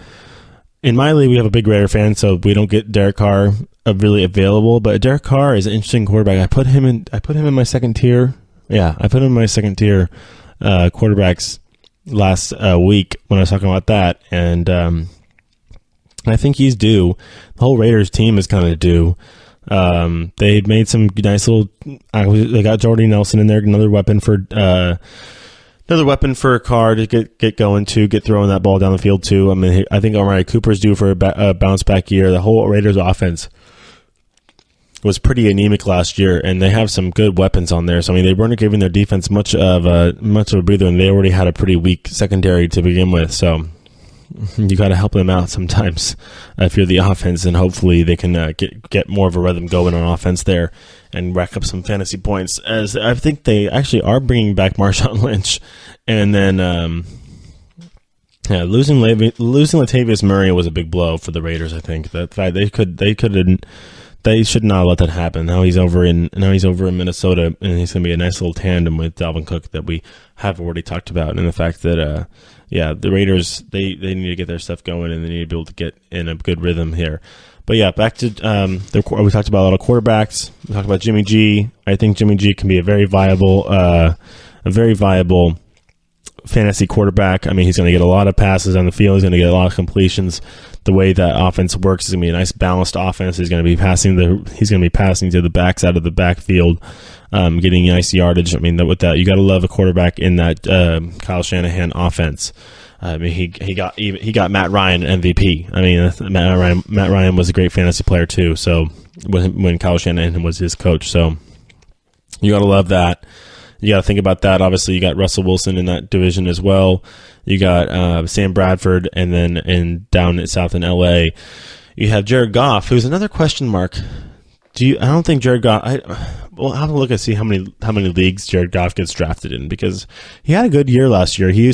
In my league, we have a big Raider fan, so we don't get Derek Carr really available. But Derek Carr is an interesting quarterback. I put him in my second tier. Yeah, I put him in my second tier quarterbacks last week when I was talking about that, and I think he's due. The whole Raiders team is kind of due. They made some nice little. They got Jordy Nelson in there, another weapon for Carr to get going to, get throwing that ball down the field too. I mean, I think Amari Cooper's due for a bounce back year. The whole Raiders offense was pretty anemic last year, and they have some good weapons on there. So I mean, they weren't giving their defense much of a breather, and they already had a pretty weak secondary to begin with. So you got to help them out sometimes if you're the offense, and hopefully they can get more of a rhythm going on offense there and rack up some fantasy points. As I think they actually are bringing back Marshawn Lynch, and then losing Latavius Murray was a big blow for the Raiders. I think that they should not let that happen. Now he's over in Minnesota, and he's going to be a nice little tandem with Dalvin Cook that we have already talked about, and the fact that the Raiders, they need to get their stuff going, and they need to be able to get in a good rhythm here. But yeah, back to we talked about a lot of quarterbacks. We talked about Jimmy G. I think Jimmy G can be a very viable fantasy quarterback. I mean, he's going to get a lot of passes on the field. He's going to get a lot of completions. The way that offense works is going to be a nice balanced offense. He's going to be passing to the backs out of the backfield, getting nice yardage. I mean, with that, you got to love a quarterback in that Kyle Shanahan offense. I mean, he got Matt Ryan MVP. I mean, Matt Ryan was a great fantasy player too. So when Kyle Shanahan was his coach, so you got to love that. You got to think about that. Obviously, you got Russell Wilson in that division as well. You got Sam Bradford, and then down south in LA, you have Jared Goff, who's another question mark. I don't think Jared Goff. I'll have to look and see how many leagues Jared Goff gets drafted in, because he had a good year last year. He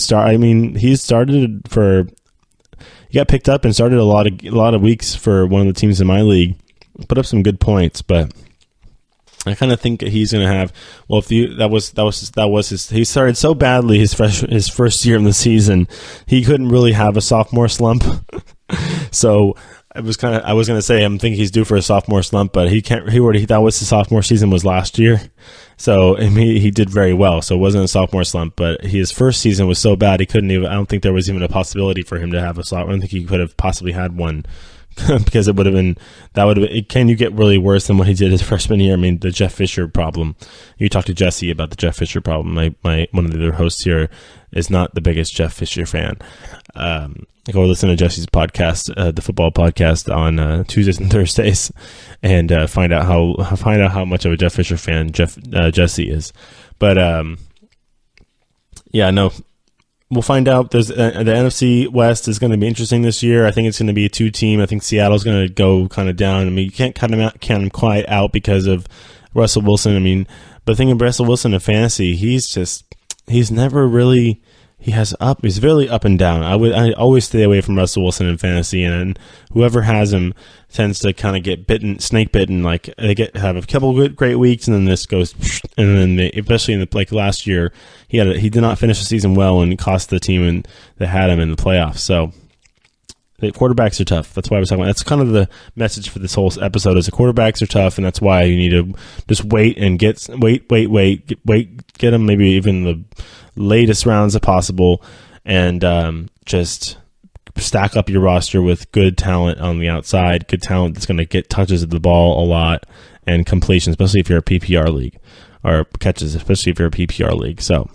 got picked up and started a lot of weeks for one of the teams in my league. Put up some good points, but I kind of think he's going to have. Well, he started so badly his first year in the season, he couldn't really have a sophomore slump. So I was going to say, I'm thinking he's due for a sophomore slump, but that was his sophomore season was last year. So I mean, he did very well. So it wasn't a sophomore slump, but his first season was so bad, I don't think there was even a possibility for him to have a sophomore. I don't think he could have possibly had one. Because can you get really worse than what he did his freshman year? I mean, the Jeff Fisher problem. You talked to Jesse about the Jeff Fisher problem. My one of the other hosts here is not the biggest Jeff Fisher fan. Go listen to Jesse's podcast, the football podcast, on Tuesdays and Thursdays, and find out how much of a Jeff Fisher fan Jesse is. But yeah, no. We'll find out. The NFC West is going to be interesting this year. I think it's going to be a 2-team. I think Seattle's going to go kind of down. I mean, you can't count him quite out because of Russell Wilson. I mean, but the thing of Russell Wilson in fantasy, he's never really. He's really up and down. I always stay away from Russell Wilson in fantasy, and whoever has him tends to kind of get snake bitten. Like they have a couple of great weeks, and then this goes, and then especially in last year, he did not finish the season well and cost the team and that had him in the playoffs. So the quarterbacks are tough. That's why I was talking about. That's kind of the message for this whole episode: is the quarterbacks are tough, and that's why you need to just wait and get them maybe even the latest rounds if possible, and just stack up your roster with good talent on the outside, good talent that's going to get touches of the ball a lot and completion, especially if you're a PPR league, or catches, especially if you're a PPR league. So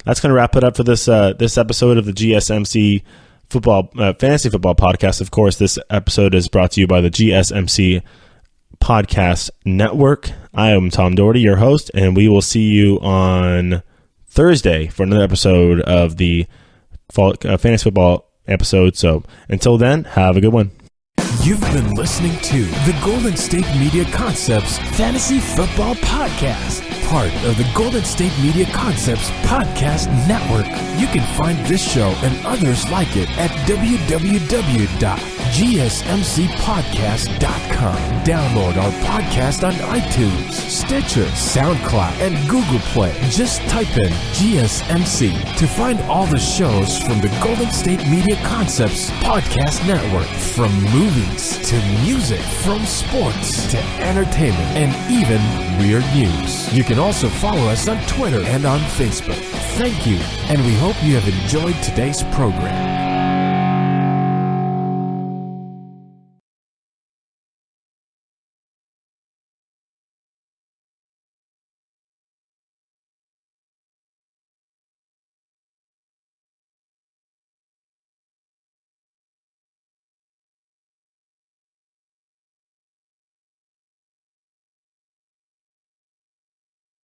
that's going to wrap it up for this episode of the GSMC Fantasy Football Podcast. Of course, this episode is brought to you by the GSMC Podcast Network. I am Tom Dougherty, your host, and we will see you on Thursday for another episode of the Fantasy Football episode. So until then, have a good one. You've been listening to the Golden State Media Concepts Fantasy Football Podcast, part of the Golden State Media Concepts Podcast Network. You can find this show and others like it at www.gsmcpodcast.com. Download our podcast on iTunes, Stitcher, SoundCloud, and Google Play. Just type in GSMC to find all the shows from the Golden State Media Concepts Podcast Network, from movies to music, from sports to entertainment, and even weird news. You can also follow us on Twitter and on Facebook. Thank you, and we hope you have enjoyed today's program.